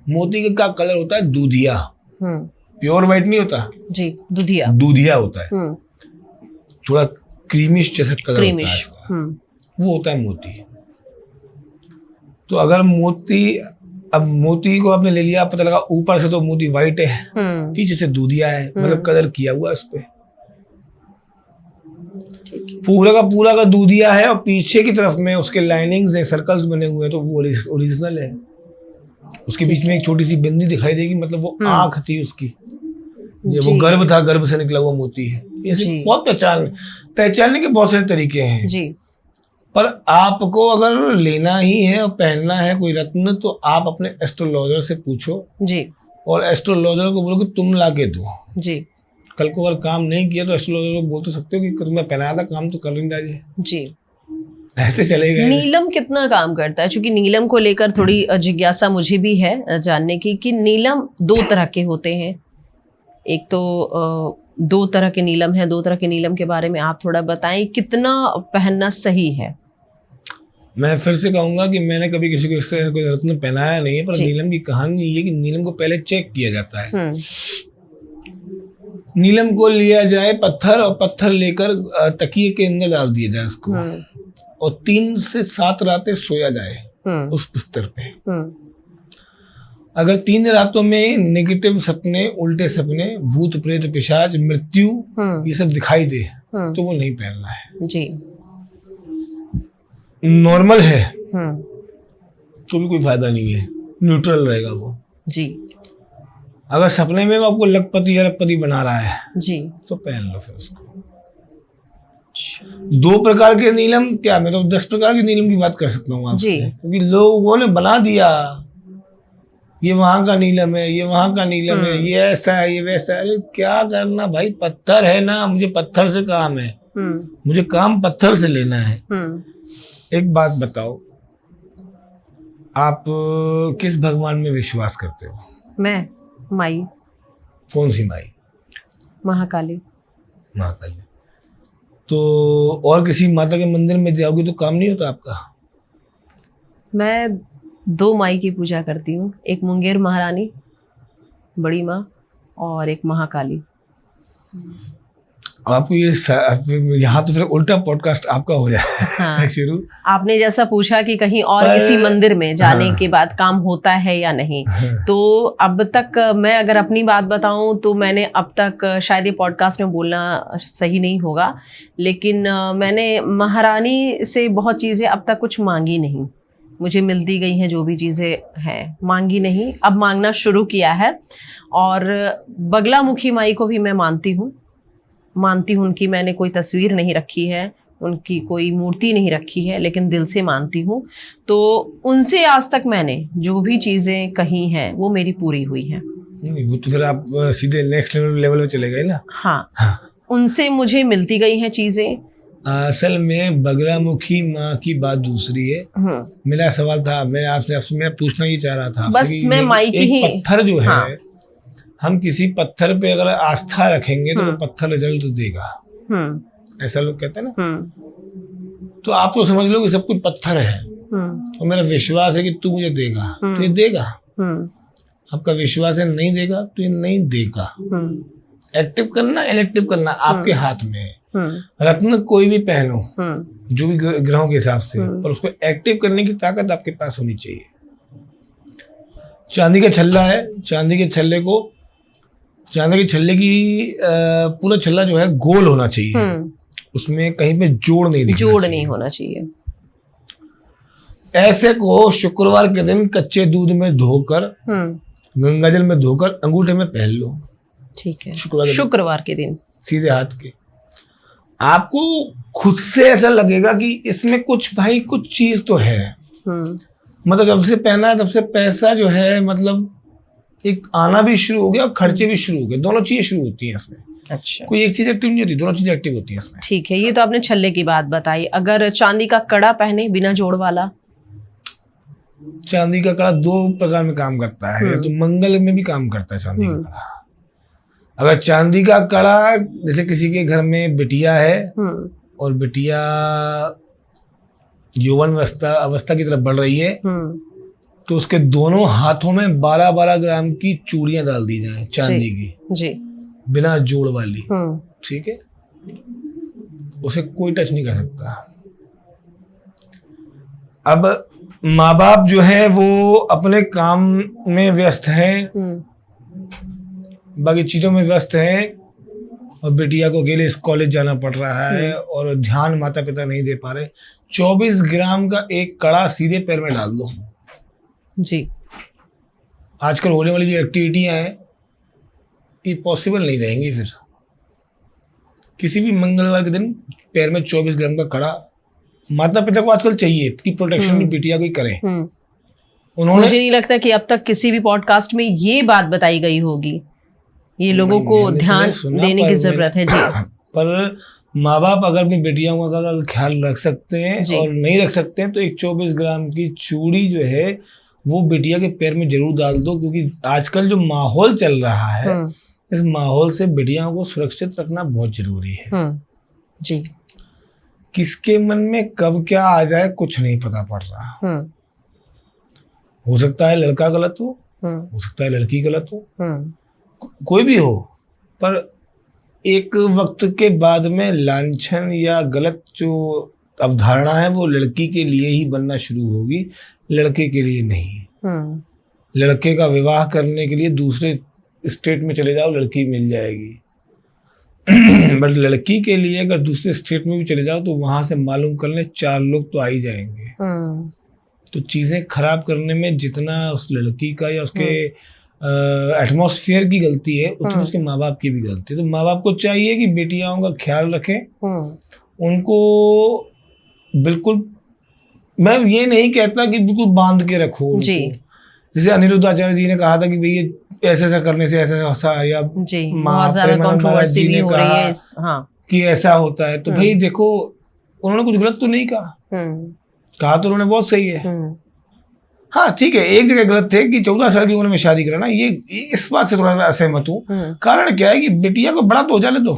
मोती का कलर होता है दूधिया, प्योर व्हाइट नहीं होता जी, दूधिया, दूधिया होता है, थोड़ा क्रीमिश जैसा कलर होता है इसका, वो होता है मोती। तो अगर अब मोती को आपने ले लिया, पता लगा ऊपर से तो मोती व्हाइट है, पीछे से दूधिया है, मतलब कलर किया हुआ इस पे, पूरा का दूधिया है, और पीछे की तरफ में उसके लाइनिंग्स हैं, सर्कल्स बने हुए हैं, तो वो ओरिजिनल है। उसके बीच में एक छोटी सी बिंदी दिखाई देगी, मतलब वो आंख थी उसकी, ये वो गर्भ था, गर्भ से निकला हुआ मोती है। ऐसे बहुत पहचानने के बहुत सारे तरीके हैं जी। पर आपको अगर लेना ही है और पहनना है कोई रत्न, तो आप अपने एस्ट्रोलॉजर से पूछो जी, और एस्ट्रोलॉजर को बोलो कि तुम ला के दो जी। कल को अगर काम नहीं किया तो एस्ट्रोलॉजर को बोल तो सकते हो कि तुम्हें पहनाया था, काम तो कर नहीं रहा जी। ऐसे चलेगा। नीलम कितना काम करता है? क्योंकि नीलम को लेकर थोड़ी जिज्ञासा मुझे भी है जानने की, कि नीलम 2 तरह के होते हैं। एक तो 2 तरह के नीलम है, 2 तरह के नीलम के बारे में आप थोड़ा बताएं, कितना पहनना सही है? मैं फिर से कहूंगा कि मैंने कभी किसी को इससे कोई रत्न पहनाया नहीं है, पर नीलम की कहानी ये है कि नीलम को पहले चेक किया जाता है। नीलम को लिया जाए पत्थर, और पत्थर लेकर तकिए के अंदर डाल दिया जाए उसको, और 3 से 7 रातें सोया जाए उस बिस्तर पे। अगर 3 रातों में नेगेटिव सपने, उल्टे सपने, भूत प्रेत पिशाच, मृत्यु ये सब दिखाई दे, तो वो नहीं पहनना है जी। नॉर्मल है तो भी कोई फायदा नहीं है, न्यूट्रल रहेगा वो जी। अगर सपने में वो आपको लखपति या अरबपति बना रहा है जी, तो पहन लो फिर उसको। 2 प्रकार के नीलम क्या, मैं तो 10 प्रकार के नीलम की बात कर सकता हूँ आपसे, क्योंकि लोगों ने बना दिया ये वहां का नीलम है, ये वहां का नीलम है, ये ऐसा है, ये वैसा है। अरे क्या करना भाई, पत्थर है ना, मुझे पत्थर से काम है, मुझे काम पत्थर से लेना है। एक बात बताओ, आप किस भगवान में विश्वास करते हो? मैं माई। कौन सी माई? महाकाली। महाकाली। तो और किसी माता के मंदिर में जाओगे तो काम नहीं होता आपका? मैं 2 माई की पूजा करती हूँ, एक मुंगेर महारानी बड़ी माँ और एक महाकाली। आपको ये यहाँ तो फिर उल्टा पॉडकास्ट आपका हो जाए। हाँ। शुरू आपने जैसा पूछा कि कहीं और किसी मंदिर में जाने के बाद काम होता है या नहीं, तो अब तक मैं अगर अपनी बात बताऊं तो मैंने अब तक, शायद ये पॉडकास्ट में बोलना सही नहीं होगा, लेकिन मैंने महारानी से बहुत चीज़ें अब तक कुछ मांगी नहीं। मुझे मिलती गई हैं जो भी चीज़ें हैं, मांगी नहीं, अब मांगना शुरू किया है। और बगलामुखी माई को भी मैं मानती हूँ। उनकी मैंने कोई तस्वीर नहीं रखी है, उनकी कोई मूर्ति नहीं रखी है, लेकिन दिल से मानती हूँ। तो उनसे आज तक मैंने जो भी चीज़ें कही हैं वो मेरी पूरी हुई हैं। वो तो फिर आप सीधे नेक्स्ट लेवल पे चले गए ना। हाँ, उनसे मुझे मिलती गई हैं चीज़ें। असल में बगलामुखी माँ की बात दूसरी है। मेरा सवाल था, मैं आपसे मैं पूछना ही चाह रहा था बस मैं माई की ही, पत्थर जो है, हम किसी पत्थर पे अगर आस्था रखेंगे तो वो पत्थर रिजल्ट देगा, ऐसा लोग कहते हैं ना। तो आप तो समझ लो कि सब कुछ पत्थर है और मेरा विश्वास है कि तू मुझे देगा, तो ये देगा। आपका विश्वास है नहीं देगा तो ये नहीं देगा। एक्टिव करना इनएक्टिव करना आपके हाथ में है। रत्न कोई भी पहनो, जो भी ग्रहों के हिसाब से, पर उसको एक्टिव करने की ताकत आपके पास होनी चाहिए। चांदी का छल्ला है, चांदी के छल्ले की पूरा छल्ला जो है गोल होना चाहिए, उसमें कहीं पे जोड़ नहीं होना चाहिए। ऐसे को शुक्रवार के दिन कच्चे दूध में धोकर, गंगाजल में धोकर अंगूठे में पहन लो। ठीक है, शुक्रवार के दिन सीधे हाथ के। आपको खुद से ऐसा लगेगा कि इसमें कुछ चीज तो है। मतलब जब से पहना है तब से पैसा जो है, मतलब एक आना भी शुरू हो गया और खर्चे भी शुरू हो गए। दोनों चीजें शुरू होती हैं इसमें। अच्छा, कोई एक चीज एक्टिव नहीं होती, दोनों चीजें एक्टिव होती हैं इसमें। ठीक है, ये तो आपने छल्ले की बात बताई। अगर चांदी का कड़ा पहने बिना जोड़ वाला? चांदी का कड़ा 2 प्रकार में काम करता है, तो मंगल में भी काम करता है चांदी का कड़ा। अगर चांदी का कड़ा, जैसे किसी के घर में बिटिया है और बिटिया यौवन अवस्था की तरफ बढ़ रही है, तो उसके दोनों हाथों में 12-12 ग्राम की चूड़ियां डाल दी जाएं चांदी की, बिना जोड़ वाली। ठीक है, उसे कोई टच नहीं कर सकता। अब माँ बाप जो है वो अपने काम में व्यस्त हैं, बाकी चीजों में व्यस्त हैं, और बेटिया को अकेले इस कॉलेज जाना पड़ रहा है और ध्यान माता पिता नहीं दे पा रहे। 24 ग्राम का एक कड़ा सीधे पैर में डाल दो जी। आजकल होने वाली जो एक्टिविटियां हैं ये पॉसिबल नहीं रहेंगी। फिर किसी भी मंगलवार के दिन पैर में 24 ग्राम का कड़ा, माता पिता को आजकल चाहिए कि प्रोटेक्शन की बेटिया को करें। उन्होंने, मुझे नहीं लगता कि अब तक किसी भी पॉडकास्ट में ये बात बताई गई होगी। ये लोगों को ध्यान देने की जरूरत है जी। पर माँ बाप अगर अपनी बेटियों का अगर ख्याल रख सकते हैं और नहीं रख सकते हैं तो एक 24 ग्राम की चूड़ी जो है वो बेटिया के पैर में जरूर डाल दो, क्योंकि आजकल जो माहौल चल रहा है इस माहौल से बेटियों को सुरक्षित रखना बहुत जरूरी है जी। किसके मन में कब क्या आ जाए कुछ नहीं पता पड़ रहा। हो सकता है लड़का गलत हो सकता है लड़की गलत हो, कोई भी हो, पर एक वक्त के बाद में लांछन या गलत जो अवधारणा है वो लड़की के लिए ही बनना शुरू होगी, लड़के के लिए नहीं। लड़के का विवाह करने के लिए दूसरे स्टेट में चले जाओ, लड़की मिल जाएगी। बट लड़की के लिए अगर दूसरे स्टेट में भी चले जाओ तो वहां से मालूम करने 4 लोग तो आ ही जाएंगे। तो चीजें खराब करने में जितना उस लड़की का या उसके एटमॉस्फेयर की गलती है, उतनी उसके माँ बाप की भी गलती है। तो माँ बाप को चाहिए कि बेटियों का ख्याल रखें, उनको बिल्कुल, मैं ये नहीं कहता कि बिल्कुल बांध के रखो उनको। जैसे अनिरुद्ध आचार्य जी ने कहा था कि भैया ऐसा ऐसा करने से ऐसा ऐसा, या माँ प्रेमानंद महाराज जी ने कहा कि ऐसा होता है, तो भाई देखो उन्होंने कुछ गलत तो नहीं कहा, कहा तो उन्होंने बहुत सही है। हाँ ठीक है, एक जगह गलत थे कि 14 साल की उम्र में शादी कराना, ये इस बात से थोड़ा सा असहमत हूँ। कारण क्या है कि बिटिया को बड़ा तो हो जाने दो,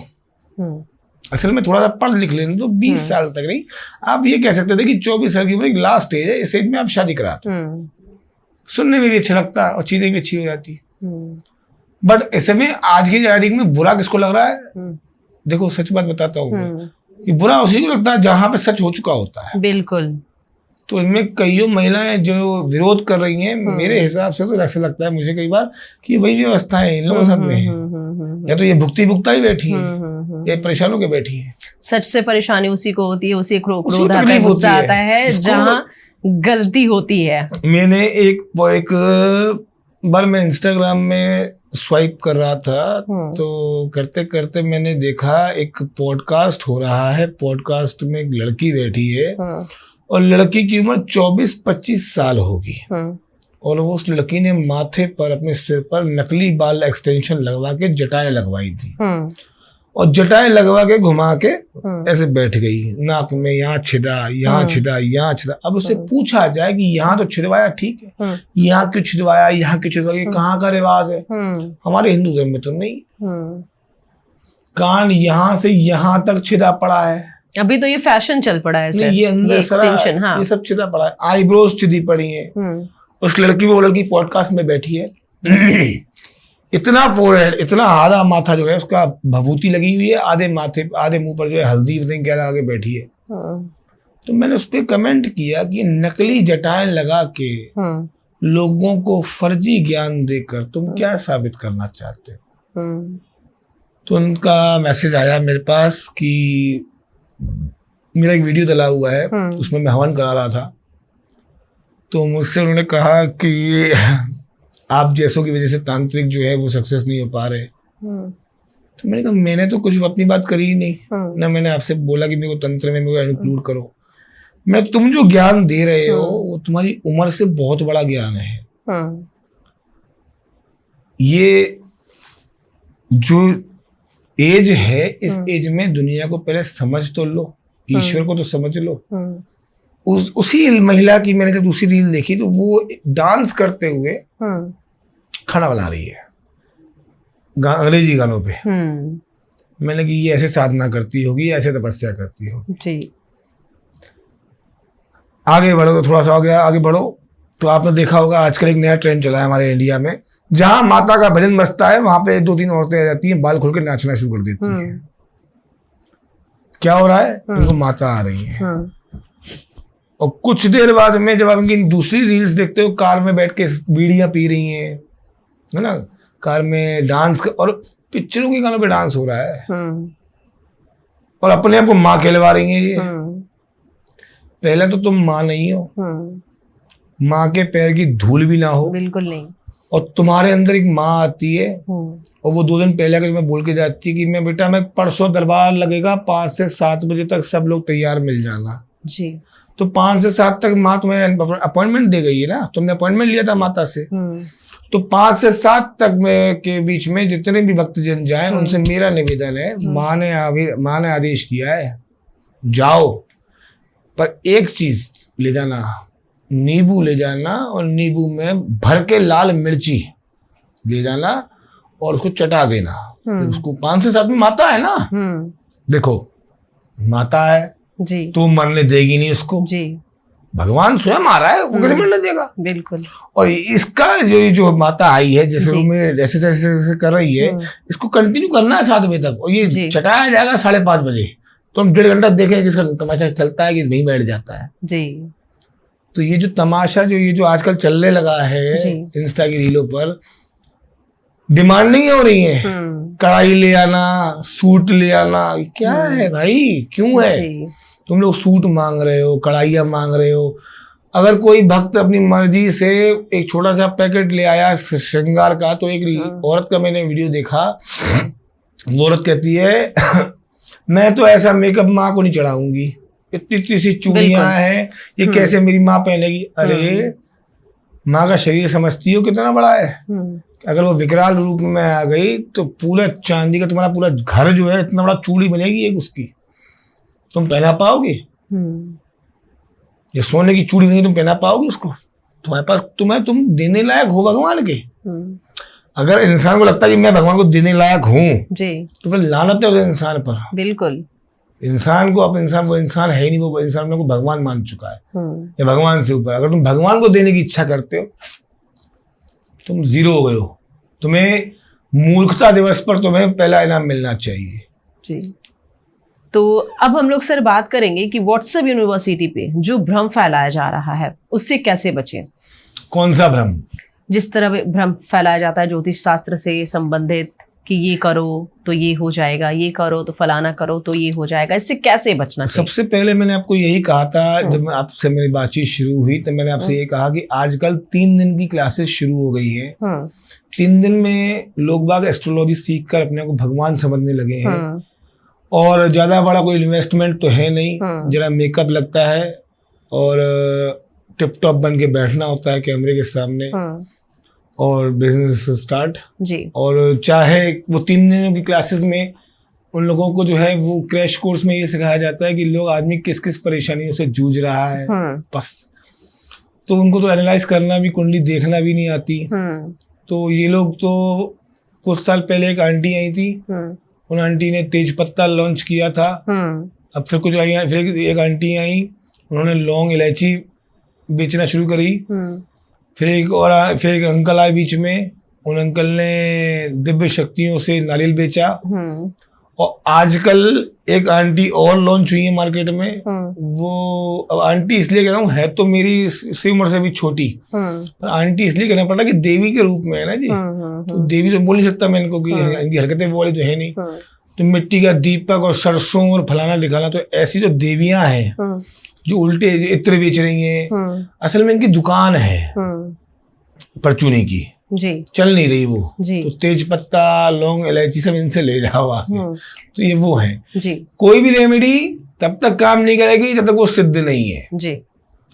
असल में थोड़ा सा पढ़ लिख लेने दो, 20 साल तक नहीं। आप ये कह सकते थे कि 24 साल की उम्र एक लास्ट एज है, इस एज में आप शादी कराते, सुनने में भी अच्छा लगता है और चीजें भी अच्छी हो जाती। बट ऐसे में आज की तारीख में बुरा किसको लग रहा है? देखो सच बात बताता हूँ कि बुरा उसी को लगता है जहां पे सच हो चुका होता है। बिल्कुल। तो इनमें कईयों महिलाएं जो विरोध कर रही हैं, मेरे हिसाब से तो ऐसा लगता है मुझे कई बार कि वही व्यवस्था है इन लोगों के साथ में, या तो ये भुगता ही बैठी है, ये परेशान होकर बैठी है। सच से परेशानी उसी को होती है, उसी को क्रोध आता है, गुस्सा आता है जहां गलती होती है। मैंने एक बार मैं इंस्टाग्राम में स्वाइप कर रहा था, तो करते करते मैंने देखा एक पॉडकास्ट हो रहा है। पॉडकास्ट में एक लड़की बैठी है और लड़की की उम्र 24-25 साल होगी, और वो उस लड़की ने माथे पर, अपने सिर पर नकली बाल एक्सटेंशन लगवा के जटाएं लगवाई थी, और जटाएं लगवा के घुमा के ऐसे बैठ गई, नाक में यहाँ छिदा, यहाँ छिदा, यहाँ छिदा। अब उससे पूछा जाए कि यहाँ तो छिदवाया ठीक है, यहाँ क्यों छिदवाया, यहाँ क्यों छिदवाया, ये कहाँ का रिवाज है? हमारे हिंदू धर्म में तो नहीं। कान यहाँ से यहाँ तक छिदा पड़ा है, अभी तो ये फैशन चल पड़ा है सर, ये अंदर एक्सटेंशन, हाँ, ये सब छिदा पड़ा है। आईब्रोज छिदी पड़ी है। उस लड़की, वो लड़की पॉडकास्ट में बैठी है, इतना फोरहेड, इतना आधा माथा जो है उसका भभूति लगी हुई है, आधे माथे, आधे मुंह पर जो है हल्दी क्या लगा के बैठी है। तो मैंने उस पर कमेंट किया कि नकली जटाएं लगा के लोगों को फर्जी ज्ञान देकर तुम क्या साबित करना चाहते हो? तो उनका मैसेज आया मेरे पास कि मेरा एक वीडियो डला हुआ है, उसमें मैं हवन करा रहा था, तो मुझसे उन्होंने कहा कि आप जैसों की वजह से तांत्रिक जो है वो सक्सेस नहीं हो पा रहे। तो मैंने कहा मैंने तो कुछ अपनी बात करी ही नहीं, ना मैंने आपसे बोला कि मेरे को तंत्र में मेरे को इंक्लूड करो। मैं, तुम जो ज्ञान दे रहे हो वो तुम्हारी उम्र से बहुत बड़ा ज्ञान है। ये जो एज है, इस एज में दुनिया को पहले समझ तो लो, ईश्वर को तो समझ लो। उसी महिला की मैंने जब दूसरी रील देखी तो वो डांस करते हुए खाना बना रही है अंग्रेजी गानों पे। मैंने कि ये ऐसे साधना करती होगी, ऐसे तपस्या करती होगी जी। आगे बढ़ो, तो थोड़ा सा आगे बढ़ो तो आपने देखा होगा आजकल एक नया ट्रेंड चला है हमारे इंडिया में, जहां माता का भजन बजता है वहां पे 2-3 औरतें आ जाती हैं, बाल खोल के नाचना शुरू कर देती हैं। क्या हो रहा है? उनको माता आ रही है। और कुछ देर बाद में जब आप इनकी दूसरी रील्स देखते हो, कार में बैठ के बीड़ियां पी रही हैं, है ना, कार में डांस, और पिक्चरों के गानों पे डांस हो रहा है, और अपने आप को माँ कहलवा रही हैं ये। पहले तो तुम माँ नहीं हो, माँ के पैर की धूल भी ना हो, बिल्कुल नहीं, और तुम्हारे अंदर एक माँ आती है और वो 2 दिन पहले अगर मैं बोल के जाती है कि मैं बेटा मैं परसों दरबार लगेगा 5 से 7 बजे तक सब लोग तैयार मिल जाना जी। तो 5 से 7 तक माँ तुम्हें अपॉइंटमेंट दे गई है ना, तुमने अपॉइंटमेंट लिया था माता से, तो 5 से 7 तक में के बीच में जितने भी भक्तजन जाएं उनसे मेरा निवेदन है, माँ ने आदेश किया है जाओ, पर एक चीज ले जाना, नींबू ले जाना, और नींबू में भर के लाल मिर्ची ले जाना और उसको चटा देना। उसको 5 से 7 में माता है ना, देखो माता है जी, तो मरने देगी नहीं उसको जी, भगवान स्वयं आ रहा है, वो कैसे मरने देगा? बिल्कुल। और इसका जो माता आई है, जैसे में जैसे कर रही है, इसको कंटिन्यू करना है 7 बजे तक, और ये चटाया जाएगा 5:30 बजे, तो हम 1.5 घंटा देखें किसका तमाशा चलता है कि वहीं बैठ जाता है जी। तो ये जो तमाशा ये जो आजकल चलने लगा है इंस्टा की रीलों पर, डिमांडिंग हो रही है, कढ़ाई ले आना, सूट ले आना, क्या है भाई, क्यों है? तुम लोग सूट मांग रहे हो, कढ़ाइयाँ मांग रहे हो, अगर कोई भक्त अपनी मर्जी से एक छोटा सा पैकेट ले आया श्रृंगार का, तो एक औरत का मैंने वीडियो देखा, वो औरत कहती है मैं तो ऐसा मेकअप माँ को नहीं चढ़ाऊंगी, इतनी इतनी सी चूड़ियां हैं, ये कैसे मेरी माँ पहनेगी। अरे माँ का शरीर समझती हो कितना बड़ा है, अगर वो विकराल रूप में आ गई तो पूरा चांदी का तुम्हारा पूरा घर जो है इतना बड़ा चूड़ी बनेगी एक उसकी, तुम पहना पाओगे? ये सोने की चूड़ी नहीं तुम पहना पाओगे उसको? तुम्हारे पास तुम देने लायक हो भगवान के। अगर इंसान को लगता है कि मैं भगवान को देने लायक हूँ तो फिर लानत है उस इंसान पर। बिल्कुल। इंसान वो इंसान है ही नहीं, वो इंसान को भगवान मान चुका है या भगवान से ऊपर। अगर तुम भगवान को देने की इच्छा करते हो तुम जीरो हो गए हो। तुम्हें मूर्खता दिवस पर तुम्हें पहला इनाम मिलना चाहिए। जी। तो अब हम लोग सर बात करेंगे कि व्हाट्सएप यूनिवर्सिटी पे जो भ्रम फैलाया जा रहा है उससे कैसे बचें। कौन सा भ्रम? जिस तरह भ्रम फैलाया जाता है ज्योतिष शास्त्र से संबंधित कि ये करो तो ये हो जाएगा, ये करो तो फलाना करो तो ये हो जाएगा, इससे कैसे बचना चाहिए? सबसे पहले मैंने आपको यही कहा था जब आपसे मेरी बातचीत शुरू हुई, तो मैंने आपसे ये कहा कि आजकल 3 दिन की क्लासेस शुरू हो गई है। 3 दिन में लोग बाग एस्ट्रोलॉजी सीखकर अपने को भगवान समझने लगे हैं। और ज्यादा बड़ा कोई इन्वेस्टमेंट तो है नहीं, जरा मेकअप लगता है और टिप टॉप बन के बैठना होता है कैमरे के सामने और बिजनेस स्टार्ट जी। और चाहे वो 3 दिनों की क्लासेस में उन लोगों को जो है वो क्रैश कोर्स में ये सिखाया जाता है कि लोग आदमी किस किस परेशानियों से जूझ रहा है बस। तो उनको तो एनालाइज करना भी, कुंडली देखना भी नहीं आती। तो ये लोग तो कुछ साल पहले एक आंटी आई थी, उन आंटी ने तेज पत्ता लॉन्च किया था। अब फिर कुछ आई, फिर एक आंटी आई, उन्होंने लौंग इलायची बेचना शुरू करी। फिर एक अंकल आए बीच में, उन अंकल ने दिव्य शक्तियों से नारियल बेचा। और आजकल एक आंटी और लॉन्च हुई है मार्केट में। वो अब आंटी इसलिए कह रहा हूँ, है तो मेरी से उम्र से भी छोटी, पर आंटी इसलिए कहना पड़ा कि देवी के रूप में है ना जी। तो देवी तो बोल नहीं सकता मैं इनको कि इनकी हरकतें वो वाली तो है नहीं। तो मिट्टी का दीपक और सरसों और फलाना दिखाना, तो ऐसी जो देवियां हैं जो उल्टे इत्र बेच रही हैं, असल में इनकी दुकान है परचूनी की जी, चल नहीं रही वो जी। तो तेज पत्ता, लौंग, इलायची सब इनसे ले जाओ आके। तो ये वो है जी। कोई भी रेमेडी तब तक काम नहीं करेगी जब तक वो सिद्ध नहीं है जी।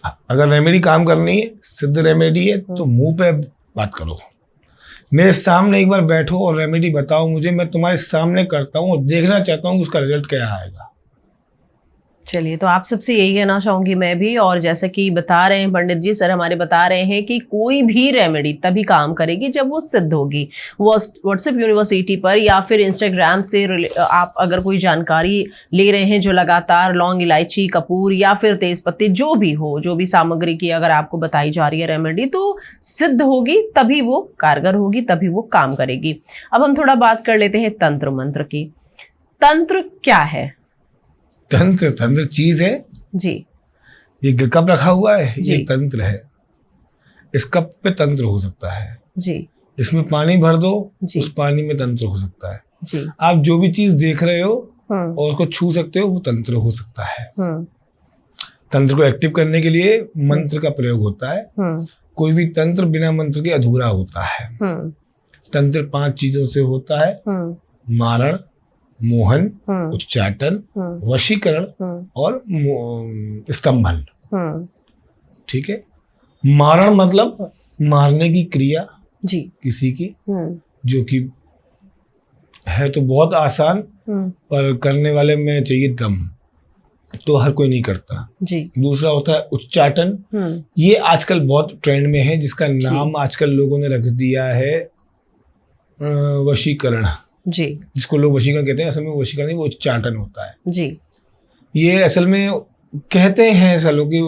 अगर रेमेडी काम करनी है, सिद्ध रेमेडी है, तो मुंह पे बात करो, मेरे सामने एक बार बैठो और रेमेडी बताओ मुझे, मैं तुम्हारे सामने करता हूँ और देखना चाहता हूँ उसका रिजल्ट क्या आएगा। चलिए, तो आप सबसे यही कहना चाहूंगी मैं भी। और जैसा कि बता रहे हैं पंडित जी, सर हमारे बता रहे हैं कि कोई भी रेमेडी तभी काम करेगी जब वो सिद्ध होगी। व्हाट्सएप यूनिवर्सिटी पर या फिर इंस्टाग्राम से आप अगर कोई जानकारी ले रहे हैं जो लगातार लौंग, इलायची, कपूर या फिर तेज पत्ते जो भी हो, जो भी सामग्री की अगर आपको बताई जा रही है रेमेडी, तो सिद्ध होगी तभी वो कारगर होगी, तभी वो काम करेगी। अब हम थोड़ा बात कर लेते हैं तंत्र मंत्र की। तंत्र क्या है? तंत्र चीज है जी। ये कप रखा हुआ है, ये तंत्र है। इस कप पे तंत्र हो सकता है जी। इसमें पानी भर दो, उस पानी में तंत्र हो सकता है जी। आप जो भी चीज देख रहे हो और उसको छू सकते हो, वो तंत्र हो सकता है। तंत्र को एक्टिव करने के लिए मंत्र का प्रयोग होता है। कोई भी तंत्र बिना मंत्र के अधूरा होता है। तंत्र 5 चीजों से होता है: मारण, मोहन, उच्चाटन, वशीकरण और स्तंभन। ठीक है। मारण मतलब मारने की क्रिया जी किसी की, जो कि है तो बहुत आसान, पर करने वाले में चाहिए दम, तो हर कोई नहीं करता जी। दूसरा होता है उच्चाटन। ये आजकल बहुत ट्रेंड में है, जिसका नाम आजकल लोगों ने रख दिया है वशीकरण जी। जिसको लोग वशीकरण कहते हैं, असल में वशीकरण नहीं, वो उच्चाटन होता है जी। ये असल में कहते हैं ऐसा लोग कि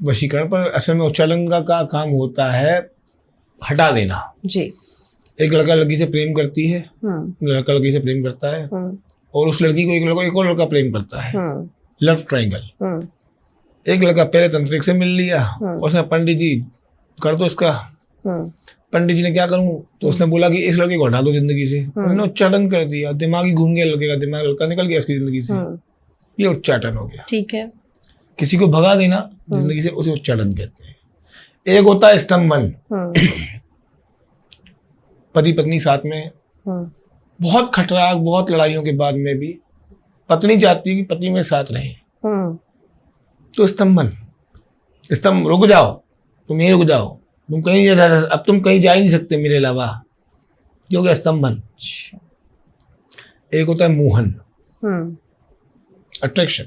वशीकरण, पर असल में उच्चाटन का काम होता है हटा देना जी। एक लड़का लड़की से प्रेम करती है, लड़का लड़की से प्रेम करता है, और उस लड़की को एक और लड़का प्रेम करता है, लव ट्रायंगल। एक लड़का पहले तंत्रिक से मिल लिया, उसने पंडित जी कर दो इसका। पंडित जी ने क्या करूं, तो उसने बोला कि इस लड़के को हटा दो जिंदगी से। उन्होंने उच्चाटन कर दिया, दिमाग ही घूम गया लड़के का, दिमाग लड़का निकल गया इसकी जिंदगी से। ये उच्चाटन हो गया। ठीक है। किसी को भगा देना जिंदगी से, उसे उच्चाटन कहते हैं। एक होता है स्तंभन, पति पत्नी साथ में, बहुत खटराक, बहुत लड़ाइयों के बाद में भी पत्नी चाहती है कि पति मेरे साथ रहे, तो स्तंभन, स्तंभ, रुक जाओ, तुम यहीं रुक जाओ, तुम कहीं अब तुम कहीं जा ही नहीं सकते मेरे अलावा, ये हो गया स्तंभन। एक होता है मोहन, अट्रैक्शन,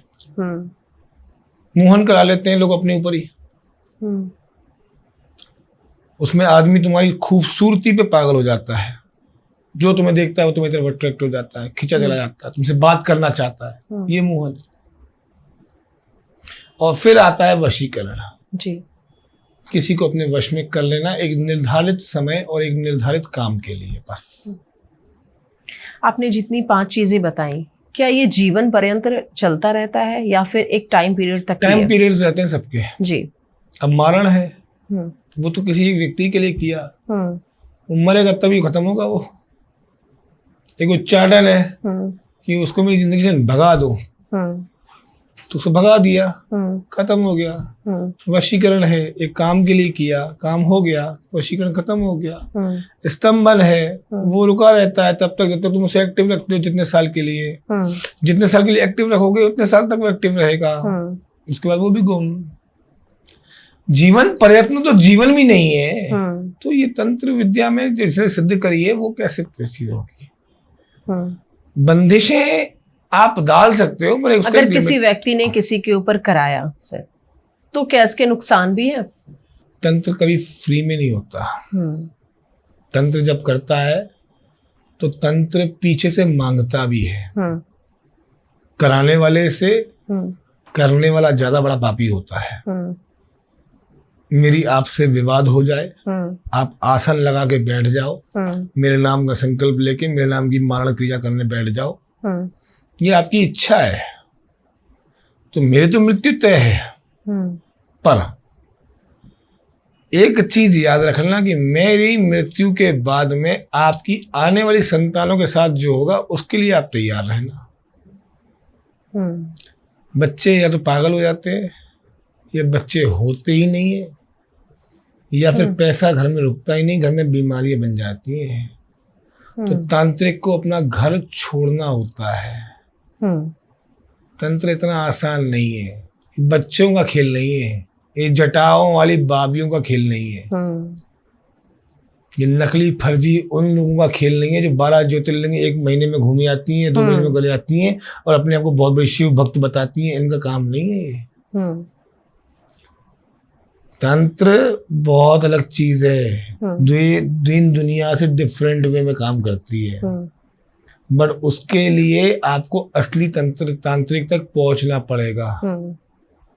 मोहन करा लेते हैं लोग अपने ऊपर ही। उसमें आदमी तुम्हारी खूबसूरती पे पागल हो जाता है, जो तुम्हें देखता है वो तुम्हें तरफ अट्रैक्ट हो जाता है, खींचा चला जाता है, तुमसे बात करना चाहता है, ये मोहन। और फिर आता है वशीकरण जी, किसी को अपने वश में कर लेना एक निर्धारित समय और एक निर्धारित काम के लिए बस। आपने जितनी 5 चीजें बताई, क्या ये जीवन पर्यंत चलता रहता है या फिर एक टाइम पीरियड तक? टाइम पीरियड्स रहते हैं सबके जी। अब मारण है वो तो किसी एक व्यक्ति के लिए किया, वो मरेगा तभी खत्म होगा वो। एक उच्चाटन है कि उसको मेरी जिंदगी से भगा दो, तो उसको भगा दिया, खत्म हो गया। वशीकरण है, एक काम के लिए किया, काम हो गया, वशीकरण खत्म हो गया। स्तंभन है, वो रुका रहता है तब तक जब तक तुम उसे एक्टिव रखते हो, जितने साल के लिए, जितने साल के लिए एक्टिव रखोगे उतने साल तक वो एक्टिव रहेगा, उसके बाद वो भी गुम। जीवन प्रयत्न तो जीवन भी नहीं है, तो ये तंत्र विद्या में जैसे सिद्ध करिए वो कैसे चीज होगी। बंदिशें आप डाल सकते हो, पर अगर किसी व्यक्ति ने किसी के ऊपर कराया सर, तो क्या इसके नुकसान भी है? तंत्र कभी फ्री में नहीं होता। तंत्र जब करता है तो तंत्र पीछे से मांगता भी है। कराने वाले से करने वाला ज्यादा बड़ा पापी होता है। मेरी आपसे विवाद हो जाए, आप आसन लगा के बैठ जाओ, मेरे नाम का संकल्प लेके मेरे नाम की मारण क्रिया करने बैठ जाओ, ये आपकी इच्छा है, तो मेरी तो मृत्यु तय है। पर एक चीज याद रखना कि मेरी मृत्यु के बाद में आपकी आने वाली संतानों के साथ जो होगा उसके लिए आप तैयार रहना। बच्चे या तो पागल हो जाते हैं, या बच्चे होते ही नहीं है, या फिर पैसा घर में रुकता ही नहीं, घर में बीमारियां बन जाती हैं। तो तांत्रिक को अपना घर छोड़ना होता है। तंत्र इतना आसान नहीं है, बच्चों का खेल नहीं है, ये जटाओं वाली बाबियों का खेल नहीं है, ये नकली फर्जी उन लोगों का खेल नहीं है जो 12 ज्योतिर्लिंग 1 महीने में घूमी आती हैं, 2 महीने में गले आती हैं और अपने आप को बहुत बड़ी शिव भक्त बताती हैं। इनका काम नहीं है ये। तंत्र बहुत अलग चीज है, दिन दुनिया से डिफरेंट वे में काम करती है, बट उसके लिए आपको असली तांत्रिक तक पहुंचना पड़ेगा,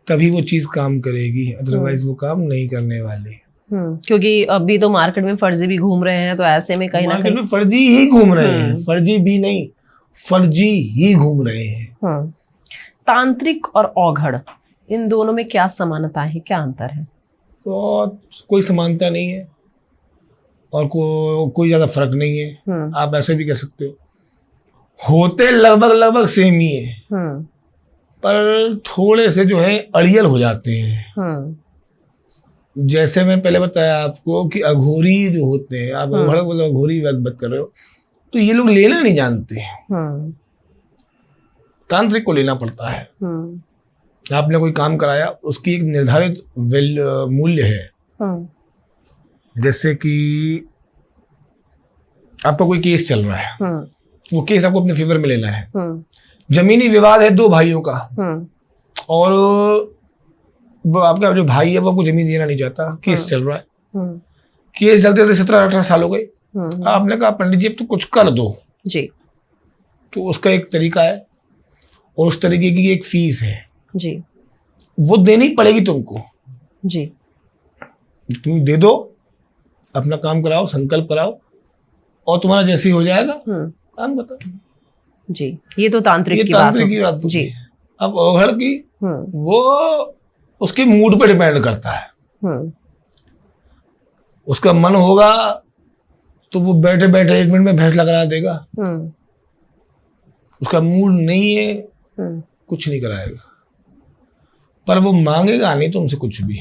तभी वो चीज काम करेगी, अदरवाइज वो काम नहीं करने वाली। क्योंकि अभी तो मार्केट में फर्जी भी घूम रहे हैं, तो ऐसे में कहीं ना कहीं फर्जी ही घूम रहे हैं, फर्जी भी नहीं, फर्जी ही घूम रहे हैं। तांत्रिक और औघड़, इन दोनों में क्या समानता है, क्या अंतर है? तो कोई समानता नहीं है और कोई ज्यादा फर्क नहीं है। आप ऐसे भी कह सकते हो, होते लगभग सेम ही है, पर थोड़े से जो है अड़ियल हो जाते हैं। जैसे मैं पहले बताया आपको कि अघोरी जो होते हैं, आप अघोरी बात कर रहे हो, तो ये लोग लेना नहीं जानते, तांत्रिक को लेना पड़ता है। आपने कोई काम कराया, उसकी एक निर्धारित मूल्य है। जैसे कि आपका कोई केस चल रहा है, वो केस आपको अपने फेवर में लेना है। जमीनी विवाद है 2 भाइयों का, और आपका जो भाई है वो आपको जमीन देना नहीं चाहता, केस चल रहा है। केस चलते 17-18 साल हो गए। आपने कहा पंडित जी अब तो कुछ कर दो जी, तो उसका एक तरीका है और उस तरीके की एक फीस है जी, वो देनी पड़ेगी तुमको जी। तुम दे दो, अपना काम कराओ, संकल्प कराओ, और तुम्हारा जैसे ही हो जाएगा काम बताओ जी। ये तो तांत्रिक की बात जी। अब औघड़ की वो उसके मूड पर डिपेंड करता है। उसका मन होगा तो वो बैठे बैठे 1 मिनट में फैसला करा देगा, उसका मूड नहीं है कुछ नहीं कराएगा। पर वो मांगेगा नहीं तुमसे कुछ भी।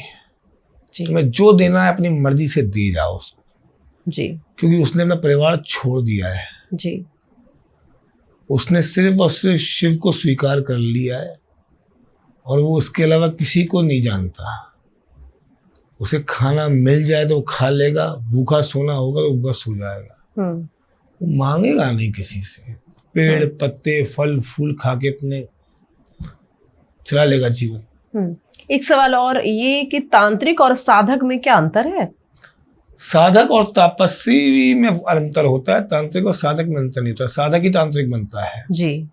तुम्हें जो देना है अपनी मर्जी से दे जाओ उसको जी, क्योंकि उसने अपना परिवार छोड़ दिया है जी, उसने सिर्फ और सिर्फ शिव को स्वीकार कर लिया है और वो उसके अलावा किसी को नहीं जानता। उसे खाना मिल जाए तो वो खा लेगा, भूखा सोना होगा तो भूखा सो जाएगा। वो मांगेगा नहीं किसी से, पेड़ पत्ते फल फूल खा के अपने चला लेगा जीवन। एक सवाल और ये कि तांत्रिक और साधक में क्या अंतर है? साधक और तपस्वी में अंतर होता है, तांत्रिक और साधक में अंतर नहीं होता। साधक ही तांत्रिक बनता है जी।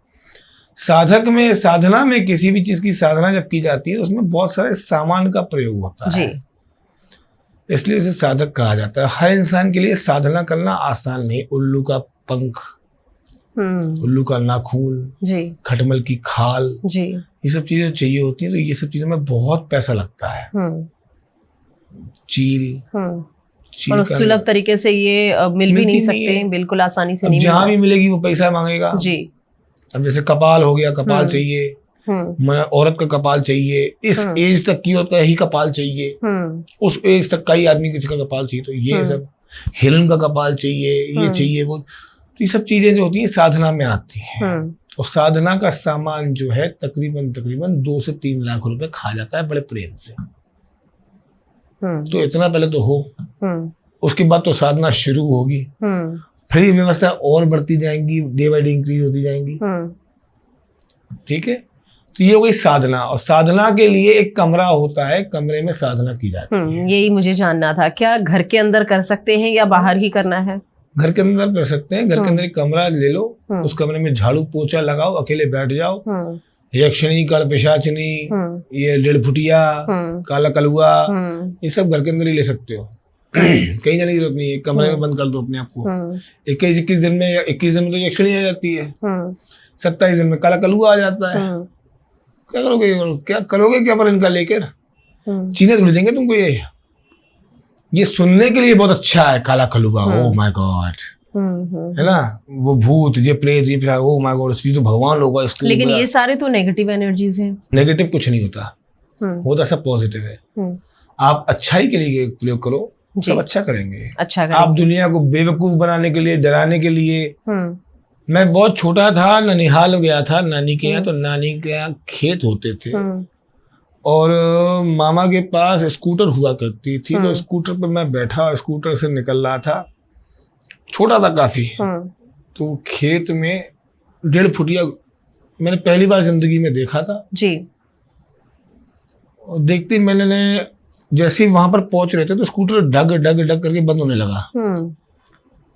साधक में, साधना में, किसी भी चीज की साधना जब की जाती है तो उसमें बहुत सारे सामान का प्रयोग होता है जी, इसलिए उसे साधक कहा जाता है। हर इंसान के लिए साधना करना आसान नहीं। उल्लू का पंख, उल्लू का नाखून जी, खटमल की खाल जी, ये सब चीजें चाहिए होती हैं तो ये सब चीजों में बहुत पैसा लगता है। चील, और सुलभ तरीके से ये मिल भी नहीं सकते, बिल्कुल आसानी से नहीं। जहां भी मिलेगी वो पैसा मांगेगा जी। अब जैसे कपाल हो गया, कपाल चाहिए, औरत का कपाल चाहिए, इस एज तक की औरत का ही कपाल चाहिए, उस एज तक का ही आदमी किसी का कपाल चाहिए। तो ये सब हिरण का कपाल चाहिए, ये चाहिए वो, तो ये सब चीजें जो होती है साधना में आती हैं। और साधना का सामान जो है तकरीबन 2 से 3 लाख रुपए खा जाता है बड़े प्रेम से। तो इतना पहले तो हो, उसके बाद तो साधना शुरू होगी, फिर व्यवस्था और बढ़ती जाएंगी, डे बाय डे इंक्रीज होती जाएंगी। ठीक है, तो ये हो गई साधना। और साधना के लिए एक कमरा होता है, कमरे में साधना की जाती है। यही मुझे जानना था, क्या घर के अंदर कर सकते हैं या बाहर ही करना है? घर के अंदर कर सकते हैं। घर के अंदर एक कमरा ले लो, उस कमरे में झाड़ू पोछा लगाओ, अकेले बैठ जाओ। यक्षिणी, कड़ पिशाचिनी, ये 1.5 फुटिया, काला कलुआ, ये सब घर के अंदर ही ले सकते हो। कहीं जाने की जरूरत नहीं है, कमरे में बंद कर दो अपने आप को। 21 दिन में तो यक्षिणी आ जाती है, 27 दिन में काला कलुआ आ जाता है। क्या करोगे क्या पर इनका लेकर? चीने तो ले देंगे तुमको। ये सुनने के लिए बहुत अच्छा है, काला कलुआ, ओह माय गॉड, है ना, वो भूत, ये प्रेत, ये ओह माय गॉड, तो भगवान होगा इसको। लेकिन ये सारे तो नेगेटिव एनर्जीज हैं। नेगेटिव कुछ नहीं होता, होता सब पॉजिटिव है। आप अच्छाई के लिए प्रयोग करो, सब अच्छा करेंगे। आप दुनिया को बेवकूफ बनाने के लिए, डराने के लिए। मैं बहुत छोटा था, ननिहाल गया था नानी के यहाँ, तो नानी के यहाँ खेत होते थे और मामा के पास स्कूटर हुआ करती थी। तो स्कूटर पर मैं बैठा, स्कूटर से निकल रहा था, छोटा था काफी। तो खेत में 1.5 फुटिया मैंने पहली बार जिंदगी में देखा था जी। और देखते मैंने जैसे ही वहां पर पहुंच रहे थे तो स्कूटर डग डग डग करके बंद होने लगा।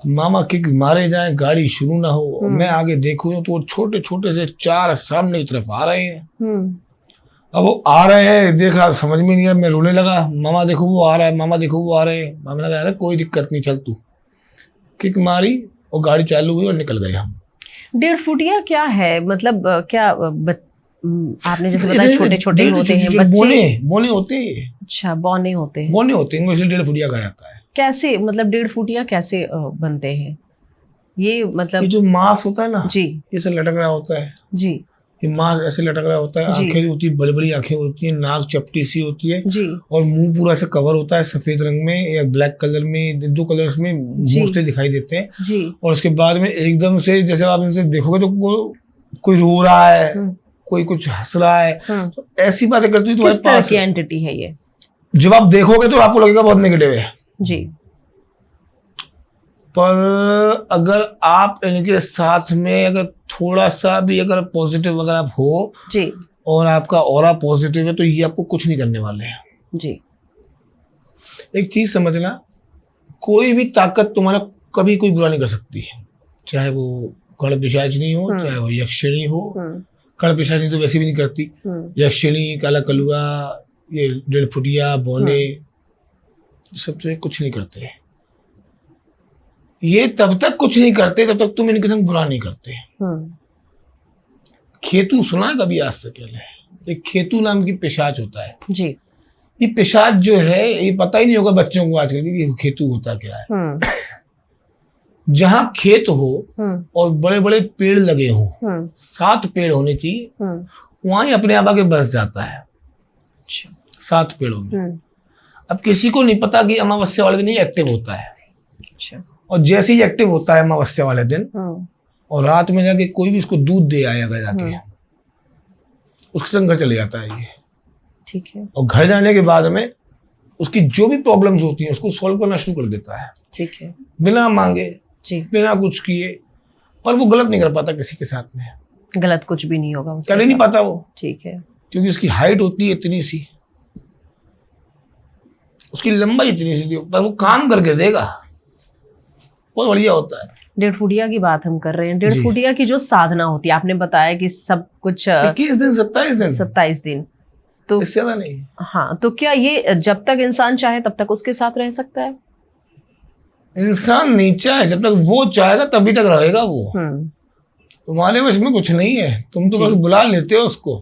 मामा किक मारे जाए, गाड़ी शुरू ना हो, मैं आगे देखूं तो वो छोटे छोटे से 4 सामने की तरफ आ रहे हैं। अब वो आ रहे हैं, देखा समझ में नहीं आया, मैं रोने लगा, मामा देखो वो आ रहा है, मामा देखो वो आ रहे हैं। मामा ने कहा अरे कोई दिक्कत नहीं, चल तू। किक मारी और गाड़ी चालू हुई और निकल गए हम। 1.5 फुटिया क्या है, मतलब क्या आपने जैसे बताया छोटे छोटे होते हैं बच्चे, बोने होते हैं। अच्छा, बौने होते हैं, बोने होते हैं, इसलिए 1.5 फुटिया कहा जाता है। कैसे, मतलब 1.5 फुटिया कैसे बनते हैं ये? मतलब ये जो मांस होता है ना जी, ये सब लटक रहा होता है जी, ये मांस ऐसे लटक रहा होता है। आंखें जो होती है बड़ी बड़ी आंखें होती है, नाक चपटी सी होती है जी, और मुंह पूरा ऐसे कवर होता है सफेद रंग में या ब्लैक कलर में, 2 कलर्स में मोस्टली दिखाई देते हैं जी। और उसके बाद में एकदम से जैसे आप इनसे देखोगे तो कोई रो रहा है, कोई कुछ हंस रहा है, तो ऐसी बातें करती है। किस तरह की एंटिटी है ये? जब आप देखोगे तो आपको लगेगा बहुत नेगेटिव है जी, पर अगर आप इनके साथ में अगर थोड़ा सा भी अगर पॉजिटिव अगर आप हो जी, और आपका ऑरा पॉजिटिव है तो ये आपको कुछ नहीं करने वाले हैं जी। एक चीज समझना, कोई भी ताकत तुम्हारा कभी कोई बुरा नहीं कर सकती है, चाहे वो कड़ पिशाचिनी हो, चाहे वो यक्षिणी हो। कड़ पिशाचिनी तो वैसे भी नहीं करती, यक्षिणी, काला कलुआ, ये 1.5 फुटिया, बौने, सब तो कुछ नहीं करते। ये तब तक कुछ नहीं करते जब तक तुम इनके संग बुरा नहीं करते। खेतू सुना है कभी आज से पहले? एक खेतू नाम की पिशाच होता है जी। ये पिशाच जो है, ये पता ही नहीं होगा बच्चों को आजकल कि खेतू होता क्या है। जहां खेत हो और बड़े बड़े पेड़ लगे हो, 7 पेड़ होने चाहिए, वहां ही अपने आप आके बस जाता है। अच्छा। 7 पेड़ों में। अब किसी को नहीं पता कि अमावस्या वाले दिन ये एक्टिव होता है। अच्छा। और जैसे ही एक्टिव होता है अमावस्या वाले दिन, और रात में जाके कोई भी इसको दूध दे आएगा जाके, उसके संग घर चले जाता है ये। ठीक है। और घर जाने के बाद में उसकी जो भी प्रॉब्लम्स होती हैं उसको सॉल्व करना शुरू कर देता है। ठीक है। बिना मांगे जी। बिना कुछ किए। पर वो गलत नहीं कर पाता किसी के साथ में। गलत कुछ भी नहीं होगा उसके कर ही नहीं पाता वो। ठीक है। क्योंकि उसकी हाइट होती है इतनी सी, उसकी लंबाई इतनी सी थी, पर वो काम करके देगा, बहुत बढ़िया होता है। 1.5 फुटिया की बात हम कर रहे हैं। 1.5 फुटिया की जो साधना होती है, आपने बताया कि सब कुछ 21 दिन 27 दिन, तो इससे ज्यादा नहीं। हाँ, तो क्या ये जब तक इंसान चाहे तब तक उसके साथ रह सकता है? इंसान नहीं चाहे, जब तक वो चाहेगा तभी तक रहेगा वो। तुम्हारे वश में कुछ नहीं है, तुम तो बस बुला लेते हो उसको,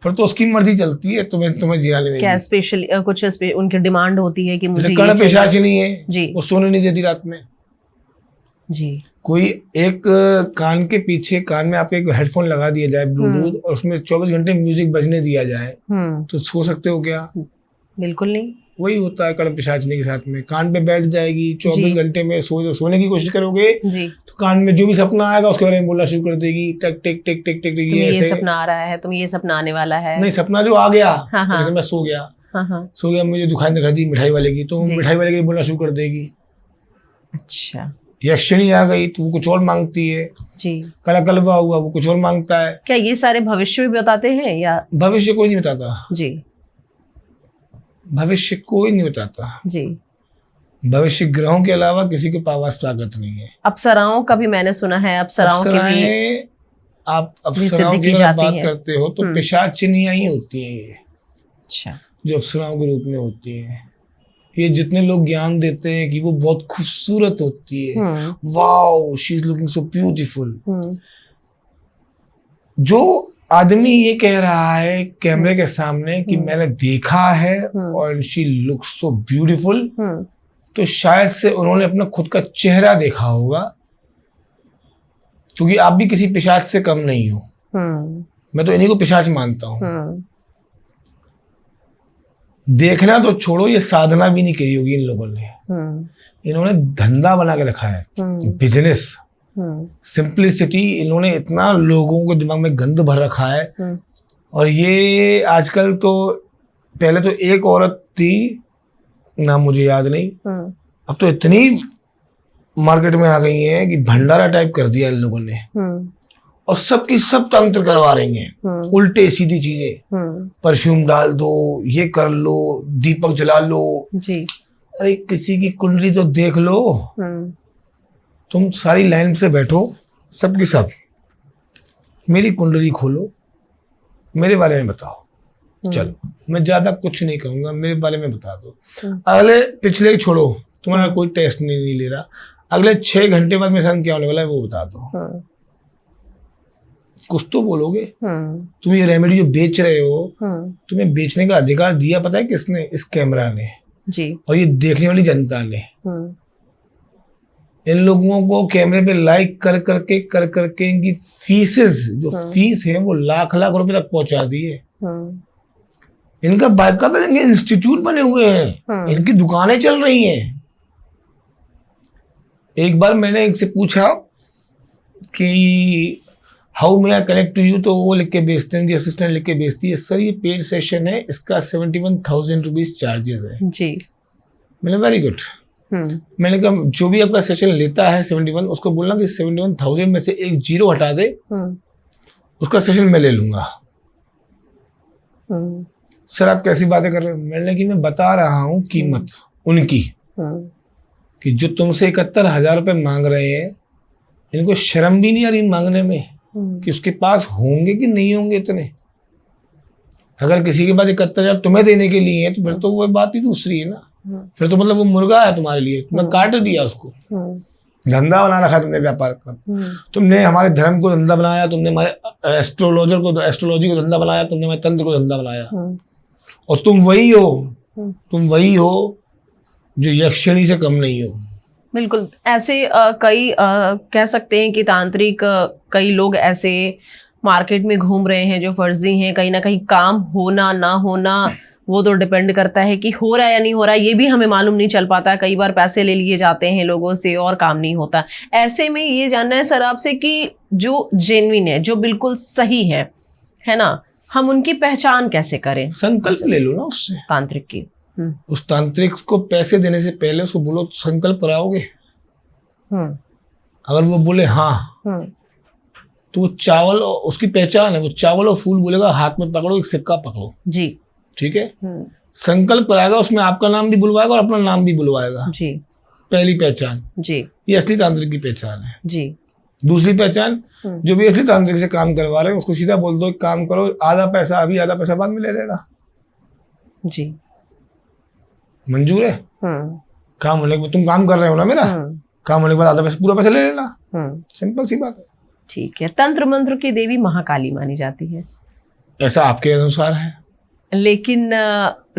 फिर तो उसकी मर्जी चलती है तुम्हें जियाने में। क्या स्पेशल कुछ उनकी डिमांड होती है कि मुझे कर्ण पिशाचिनी है जी, वो सोने नहीं देती रात में जी। कोई एक कान के पीछे, कान में आपके एक हेडफोन लगा दिया जाए ब्लूटूथ, और उसमें 24 घंटे म्यूजिक बजने दिया जाए, तो सो सकते हो क्या? बिल्कुल नहीं। वही होता है कर्ण पिशाचिनी के साथ में। कान पे बैठ जाएगी, 24 घंटे में सोने की कोशिश करोगे जी, तो कान में जो भी सपना आएगा उसके बारे में बोलना शुरू कर देगी। टिक टिक टिक टिक टिक, ये सपना आ रहा है, तुम ये सपना आने वाला है। नहीं, सपना जो आ गया, जैसे मैं सो गया, मुझे दुकान दिखा दी मिठाई वाले की, तो मिठाई वाले की बोलना शुरू कर देगी। अच्छा। यक्षिणी आ गई तो वो कुछ और मांगती है जी। कलवा हुआ वो कुछ और मांगता है। क्या ये सारे भविष्य भी बताते हैं या? भविष्य कोई नहीं बताता जी, भविष्य कोई नहीं बताता जी। भविष्य ग्रहों के अलावा किसी के पास ताकत नहीं है। अप्सराओं का भी मैंने सुना है, अप्सराओं की भी आप अप्सराओं की बात करते हो तो पिशाचिनियां ही होती हैं ये। अच्छा। जो अप्सराओं के रूप में होती हैं। ये जितने लोग ज्ञान देते हैं कि वो बहुत खूबसूरत होती है, wow she is looking so beautiful, जो आदमी ये कह रहा है कैमरे के सामने कि मैंने देखा है और शी लुक्स सो ब्यूटीफुल, तो शायद से उन्होंने अपना खुद का चेहरा देखा होगा, क्योंकि आप भी किसी पिशाच से कम नहीं हो। मैं तो इन्हीं को पिशाच मानता हूँ। देखना तो छोड़ो, ये साधना भी नहीं करी होगी इन लोगों ने। इन्होंने धंधा बना के रखा है, बिजनेस, सिंपलिसिटी। इन्होंने इतना लोगों के दिमाग में गंद भर रखा है। और ये आजकल तो, पहले तो एक औरत थी, नाम मुझे याद नहीं, अब तो इतनी मार्केट में आ गई है कि भंडारा टाइप कर दिया इन लोगों ने। और सबकी सब तंत्र करवा रही हैं, उल्टे सीधी चीजें। परफ्यूम डाल दो, ये कर लो, दीपक जला लो जी। अरे किसी की कुंडली तो देख लो। तुम सारी लाइन से बैठो, सबकी सब मेरी कुंडली खोलो, मेरे बारे में बताओ। चलो मैं ज्यादा कुछ नहीं कहूंगा, मेरे बारे में बता दो। अगले पिछले छोड़ो, तुम्हारा कोई टेस्ट नहीं ले रहा, अगले 6 घंटे बाद मेरे साथ क्या होने वाला है वो बता दो। कुछ तो बोलोगे। तुम ये रेमेडी जो बेच रहे हो, तुम्हें बेचने का अधिकार दिया पता है किसने? इस कैमरा ने जी, और ये देखने वाली जनता ने। इन लोगों को कैमरे पे लाइक कर करके इनकी फीसेस, जो फीस है वो लाख लाख रुपए तक पहुंचा दी है। इनका बाकायदा इनके इंस्टीट्यूट बने हुए हैं, इनकी दुकानें चल रही हैं। एक बार मैंने इनसे पूछा कि how may I connect to you, तो वो लिख के भेजते हैं, उनकी असिस्टेंट लिख के भेजती है, सर ये पेड सेशन है, इसका 71,000 रुपीज चार्जेस है जी। मैंने वेरी गुड। मैंने कहा जो भी आपका सेशन लेता है 71, उसको बोलना कि 71,000 में से एक 0 हटा दे, उसका सेशन मैं ले लूंगा। सर आप कैसी बातें कर रहे हो? मैंने कि मैं बता रहा हूँ कीमत उनकी, कि जो तुमसे 71,000 रुपये मांग रहे हैं, इनको शर्म भी नहीं आ रही मांगने में कि उसके पास होंगे कि नहीं होंगे इतने। अगर किसी के पास 71,000 तुम्हें देने के लिए है तो फिर तो वो बात ही दूसरी है ना। फिर तो मतलब वो मुर्गा है तुम्हारे लिए, तुमने काट दिया उसको। धंधा बना रखा तुमने व्यापार का। तुमने हमारे धर्म को धंधा बनाया, तुमने हमारे एस्ट्रोलॉजी को धंधा बनाया, तुमने हमारे तंत्र को धंधा बनाया। और तुम वही हो जो यक्षिणी से कम नहीं हो। बिल्कुल। ऐसे कई कह सकते हैं कि तांत्रिक कई लोग ऐसे मार्केट में घूम रहे हैं जो फर्जी हैं। कहीं ना कहीं काम होना ना होना वो तो डिपेंड करता है कि हो रहा है या नहीं हो रहा है, ये भी हमें मालूम नहीं चल पाता। कई बार पैसे ले लिए जाते हैं लोगों से और काम नहीं होता। ऐसे में ये जानना है सर आपसे कि जो जेन्युइन है, जो बिल्कुल सही है ना, हम उनकी पहचान कैसे करें? संकल्प ले लो ना उससे, तांत्रिक की। उस तांत्रिक को पैसे देने से पहले उसको बोलो संकल्प कराओगे। अगर वो बोले हाँ, तो वो चावल, उसकी पहचान है, वो चावल और फूल बोलेगा, हाथ में पकड़ो, एक सिक्का पकड़ो जी, ठीक है। संकल्प कराएगा, उसमें आपका नाम भी बुलवाएगा और अपना नाम भी बुलवाएगा जी। पहली पहचान जी, ये असली तांत्रिक की पहचान है जी। दूसरी पहचान, जो भी असली तांत्रिक से काम करवा रहे हैं उसको सीधा बोल दो, एक काम करो, आधा पैसा अभी, आधा पैसा बाद में ले लेना जी। मंजूर है? काम होने के बाद, तुम काम कर रहे हो ना मेरा, काम होने के बाद आधा पैसा, पूरा पैसा ले लेना, सिंपल सी बात है। ठीक है। तंत्र मंत्र की देवी महाकाली मानी जाती है, ऐसा आपके अनुसार है? लेकिन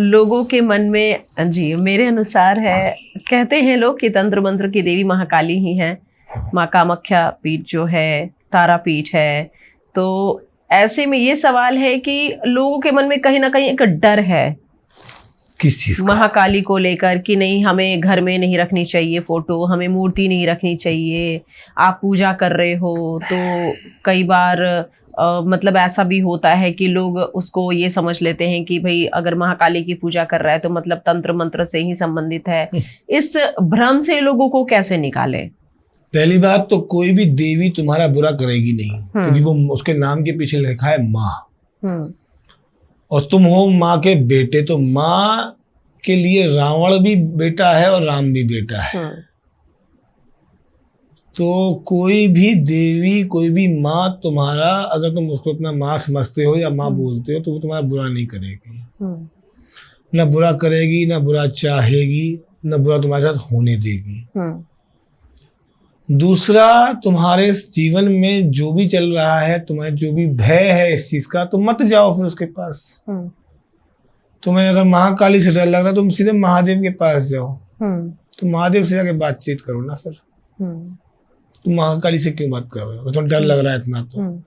लोगों के मन में जी, मेरे अनुसार है, कहते हैं लोग कि तंत्र मंत्र की देवी महाकाली ही है। माँ कामाख्या पीठ जो है, तारा पीठ है। तो ऐसे में ये सवाल है कि लोगों के मन में कहीं ना कहीं एक डर है किस चीज, महाकाली को लेकर, कि नहीं हमें घर में नहीं रखनी चाहिए फोटो, हमें मूर्ति नहीं रखनी चाहिए, आप पूजा कर रहे हो। तो कई बार मतलब ऐसा भी होता है कि लोग उसको ये समझ लेते हैं कि भाई अगर महाकाली की पूजा कर रहा है तो मतलब तंत्र मंत्र से ही संबंधित है। इस भ्रम से लोगों को कैसे निकालें? पहली बात तो कोई भी देवी तुम्हारा बुरा करेगी नहीं, क्योंकि वो उसके नाम के पीछे लिखा है माँ, और तुम हो माँ के बेटे। तो माँ के लिए रावण भी बेटा है और राम भी बेटा है। तो कोई भी देवी, कोई भी माँ तुम्हारा, अगर तुम उसको अपना माँ समझते हो या माँ बोलते हो, तो वो तुम्हारा बुरा नहीं करेगी, ना बुरा करेगी, ना बुरा चाहेगी, ना बुरा तुम्हारे साथ होने देगी। दूसरा, तुम्हारे जीवन में जो भी चल रहा है, तुम्हें जो भी भय है इस चीज का, तो मत जाओ फिर उसके पास। तुम्हें अगर महाकाली से डर लग रहा है, तुम सीधे महादेव के पास जाओ, तो महादेव से जाके बातचीत करो ना। फिर तुम महाकाली से क्यों बात कर रहे हो? तुम्हें डर लग रहा है इतना तो।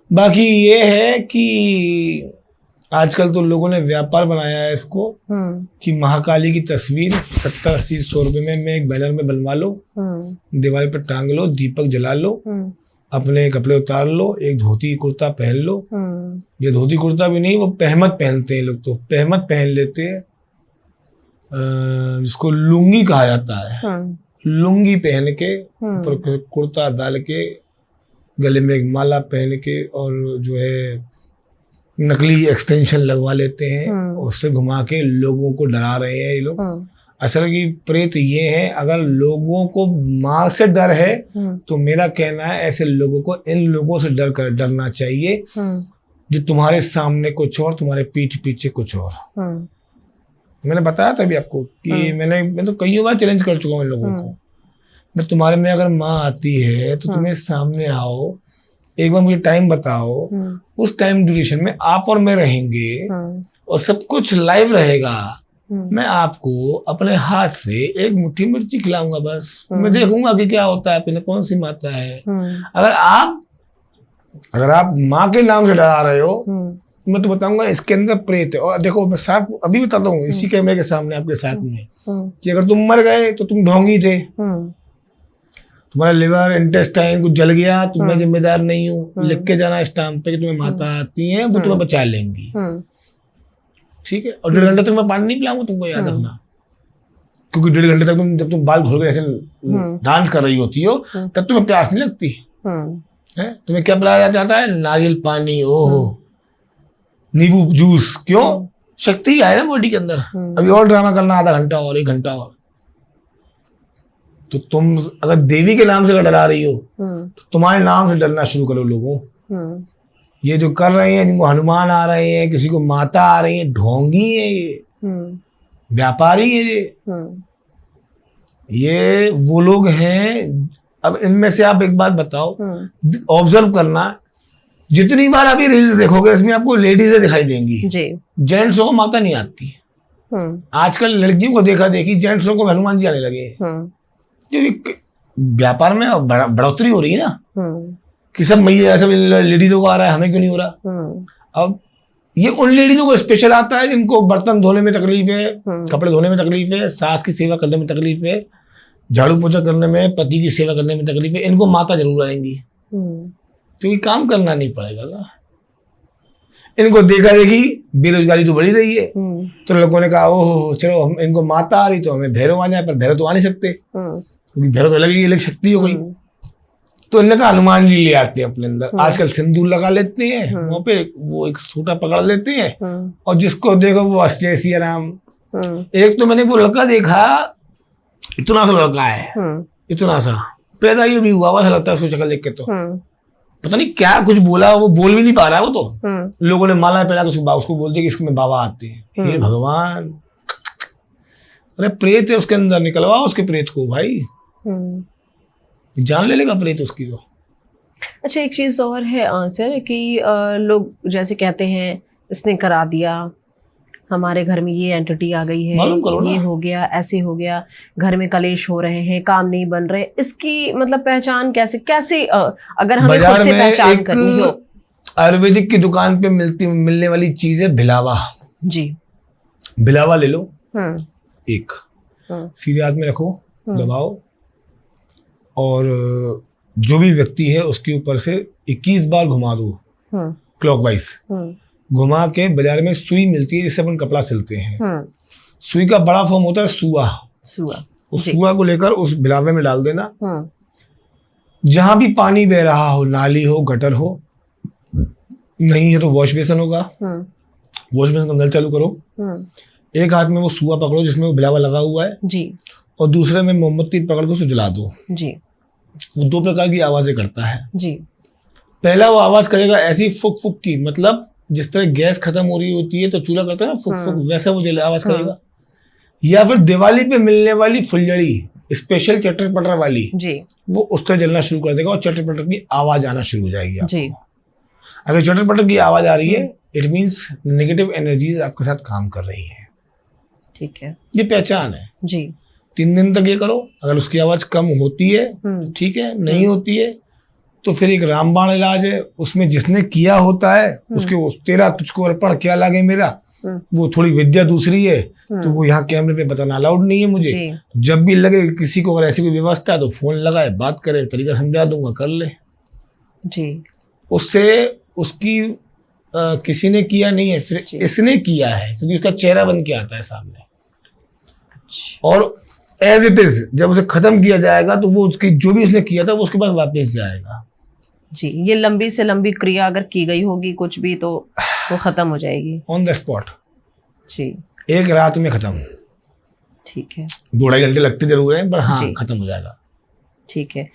बाकी ये है कि आजकल तो लोगों ने व्यापार बनाया है इसको, कि महाकाली की तस्वीर 70-80-100 रुपए में मैं एक बैनर में बनवा लो, दीवार पर टांग लो, दीपक जला लो, अपने कपड़े उतार लो, एक धोती कुर्ता पहन लो। ये धोती कुर्ता भी नहीं, वो पहमत पहनते हैं लोग, तो पहमत पहन लेते हैं, जिसको लुंगी कहा जाता है। लुंगी पहन के, ऊपर कुर्ता डाल के, गले में एक माला पहन के, और जो है नकली एक्सटेंशन लगवा लेते हैं, उससे घुमा के लोगों को डरा रहे हैं ये लोग। असल की प्रेत ये है, अगर लोगों को माँ से डर है तो मेरा कहना है ऐसे लोगों को इन लोगों से डरना चाहिए, जो तुम्हारे सामने कुछ और, तुम्हारे पीठ पीछे कुछ और। मैंने बताया था अभी आपको कि मैं तो कई बार चैलेंज कर चुका हूँ इन लोगों को। मैं तुम्हारे में अगर माँ आती है तो तुम्हें सामने आओ, एक बार मुझे टाइम बताओ, उस टाइम ड्यूरेशन में आप और मैं रहेंगे और सब कुछ लाइव रहेगा। मैं आपको अपने हाथ से एक मुट्ठी मिर्ची खिलाऊंगा, बस मैं देखूंगा कि क्या होता है, पहले कौन सी माता है। अगर आप माँ के नाम से डरा रहे हो, मैं तो बताऊंगा इसके अंदर प्रेत है। और देखो मैं साफ अभी बताता हूँ इसी कैमरे के सामने आपके साथ में, कि अगर तुम मर गए तो तुम ढोंगी थे, तुम्हारा लिवर इंटेस्टाइन कुछ जल गया, तो मैं जिम्मेदार नहीं हूँ। लिख के जाना स्टाम्प पे कि तुम्हें माता आती है, वो तुम्हें बचा लेंगी, ठीक है। और 1.5 घंटे तक मैं पानी नहीं पिलाऊंगा, तुमको याद रखना, क्योंकि 1.5 घंटे तक जब तुम बाल धो के ऐसे डांस कर रही होती हो, तब तुम्हें प्यास नहीं लगती है। तुम्हें क्या पिलाया जाता है? नारियल पानी, ओहो, नींबू जूस। क्यों? शक्ति है ना बॉडी के अंदर। अभी और ड्रामा करना, आधा घंटा और 1 घंटा और। तो तुम अगर देवी के नाम से डरा रही हो, तो तुम्हारे नाम से डरना शुरू करो लोगों। ये जो कर रहे हैं, जिनको हनुमान आ रहे हैं, किसी को माता आ रही है, ढोंगी है ये, व्यापारी है ये वो लोग हैं। अब इनमें से आप एक बात बताओ, ऑब्जर्व करना, जितनी बार अभी रील्स देखोगे इसमें आपको लेडीजें दिखाई देंगी, जेंट्सों को माता नहीं आती। आजकल लड़कियों को देखा देखी जेंट्सों को हनुमान जी आने लगे, क्योंकि व्यापार में बढ़ोतरी हो रही है ना, कि सब मैया सब लेडीजों को आ रहा है, हमें क्यों नहीं हो रहा। अब ये उन लेडीजों को स्पेशल आता है जिनको बर्तन धोने में तकलीफ है, कपड़े धोने में तकलीफ है, सास की सेवा करने में तकलीफ है, झाड़ू पोछा करने में, पति की सेवा करने में तकलीफ है। इनको माता जरूर आएंगी क्योंकि काम करना नहीं पड़ेगा ना। इनको देखा देखी बेरोजगारी तो बढ़ी रही है, तो लोगों ने कहा ओहो चलो हम इनको माता आ रही तो हमें भैरव आ जाए, पर भैरव तो आ नहीं सकते क्योंकि भैरव तो अलग शक्ति हो गई। तो इनने कहा हनुमान जी ले आते हैं अपने अंदर। आजकल सिंदूर लगा लेते हैं वहां पे, वो एक सूटा पकड़ लेते हैं और जिसको देखो वो हंस जय सिया राम। एक तो मैंने वो लड़का देखा, इतना सा लड़का है, इतना सा, पैदा ही भी हुआ ऐसा लगता है उसको शक्ल देख के। तो पता नहीं क्या कुछ बोला, वो बोल भी नहीं पा रहा है। वो तो लोगों ने माला पहना के उसको बोल दिया कि इसमें बाबा आते हैं। हे भगवान, अरे प्रेत है उसके अंदर, निकलवाओ उसके प्रेत को भाई, जान ले लेगा प्रेत उसकी तो। अच्छा, एक चीज और है सर कि लोग जैसे कहते हैं इसने करा दिया, हमारे घर में ये एंटिटी आ गई है, ये हो गया, ऐसे हो गया, घर में कलेश हो रहे हैं, काम नहीं बन रहे, इसकी मतलब पहचान कैसे अगर हमें खुद से पहचान करनी हो? आयुर्वेदिक की दुकान पे मिलने वाली चीज है भिलावा जी। भिलावा ले लो, एक सीधे हाथ में रखो, दबाओ, और जो भी व्यक्ति है उसके ऊपर से 21 बार घुमा दो क्लॉकवाइज। घुमा के बाजार में सुई मिलती है जिससे अपन कपड़ा सिलते हैं। सुई का बड़ा फॉर्म होता है सुआ। उस सुआ को लेकर उस भिलावे में डाल देना। जहां भी पानी बह रहा हो, नाली हो, गटर हो, नहीं है तो वॉश बेसन होगा, वॉश बेसन का नल चालू करो, एक हाथ में वो सुआ पकड़ो जिसमें वो भिलावा लगा हुआ है जी, और दूसरे में मोमबत्ती पकड़ के उसे जला दो जी। वो 2 प्रकार की आवाजें करता है जी। पहला वो आवाज करेगा ऐसी फुक फुक की, मतलब जिस तरह गैस खत्म हो रही होती है तो चूल्हा करता है ना फुक फुक, वैसा वो आवाज करेगा। या फिर दिवाली पे मिलने वाली फुलझड़ी, स्पेशल चटर पटर वाली जी, वो उस तरह जलना शुरू कर देगा और चटर पटर की आवाज आना शुरू हो जाएगी जी। अगर चटर पटर की आवाज आ रही है, इट मीन्स नेगेटिव एनर्जीज आपके साथ काम कर रही है। ठीक है, ये पहचान है जी। 3 दिन तक ये करो, अगर उसकी आवाज कम होती है ठीक है, नहीं होती है तो फिर एक रामबाण इलाज है, उसमें जिसने किया होता है उसके तेरा तुझको अर्पण क्या लागे मेरा, वो थोड़ी विद्या दूसरी है, तो वो यहाँ कैमरे पे बताना अलाउड नहीं है मुझे। जब भी लगे किसी को अगर ऐसी कोई व्यवस्था है तो फोन लगाए, बात करे, तरीका समझा दूंगा, कर ले जी। उससे उसकी किसी ने किया नहीं है, फिर इसने किया है क्योंकि उसका चेहरा बन के आता है सामने, और एज इट इज जब उसे खत्म किया जाएगा तो वो उसकी जो भी उसने किया था वो उसके पास वापस जाएगा जी। ये लंबी से लंबी क्रिया अगर की गई होगी कुछ भी तो वो खत्म हो जाएगी ऑन द स्पॉट जी, एक रात में खत्म। ठीक है, 2-2.5 घंटे लगते जरूर हैं पर हाँ खत्म हो जाएगा। ठीक है,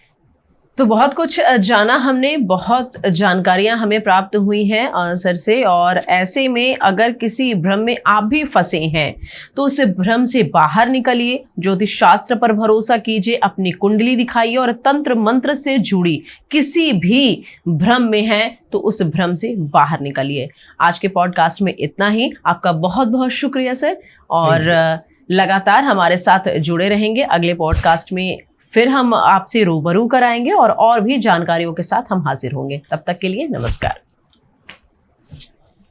तो बहुत कुछ जाना हमने, बहुत जानकारियां हमें प्राप्त हुई हैं सर से, और ऐसे में अगर किसी भ्रम में आप भी फंसे हैं तो उस भ्रम से बाहर निकलिए, ज्योतिष शास्त्र पर भरोसा कीजिए, अपनी कुंडली दिखाइए और तंत्र मंत्र से जुड़ी किसी भी भ्रम में है तो उस भ्रम से बाहर निकलिए। आज के पॉडकास्ट में इतना ही, आपका बहुत बहुत शुक्रिया सर, और लगातार हमारे साथ जुड़े रहेंगे। अगले पॉडकास्ट में फिर हम आपसे रूबरू कराएंगे और भी जानकारियों के साथ हम हाजिर होंगे। तब तक के लिए नमस्कार।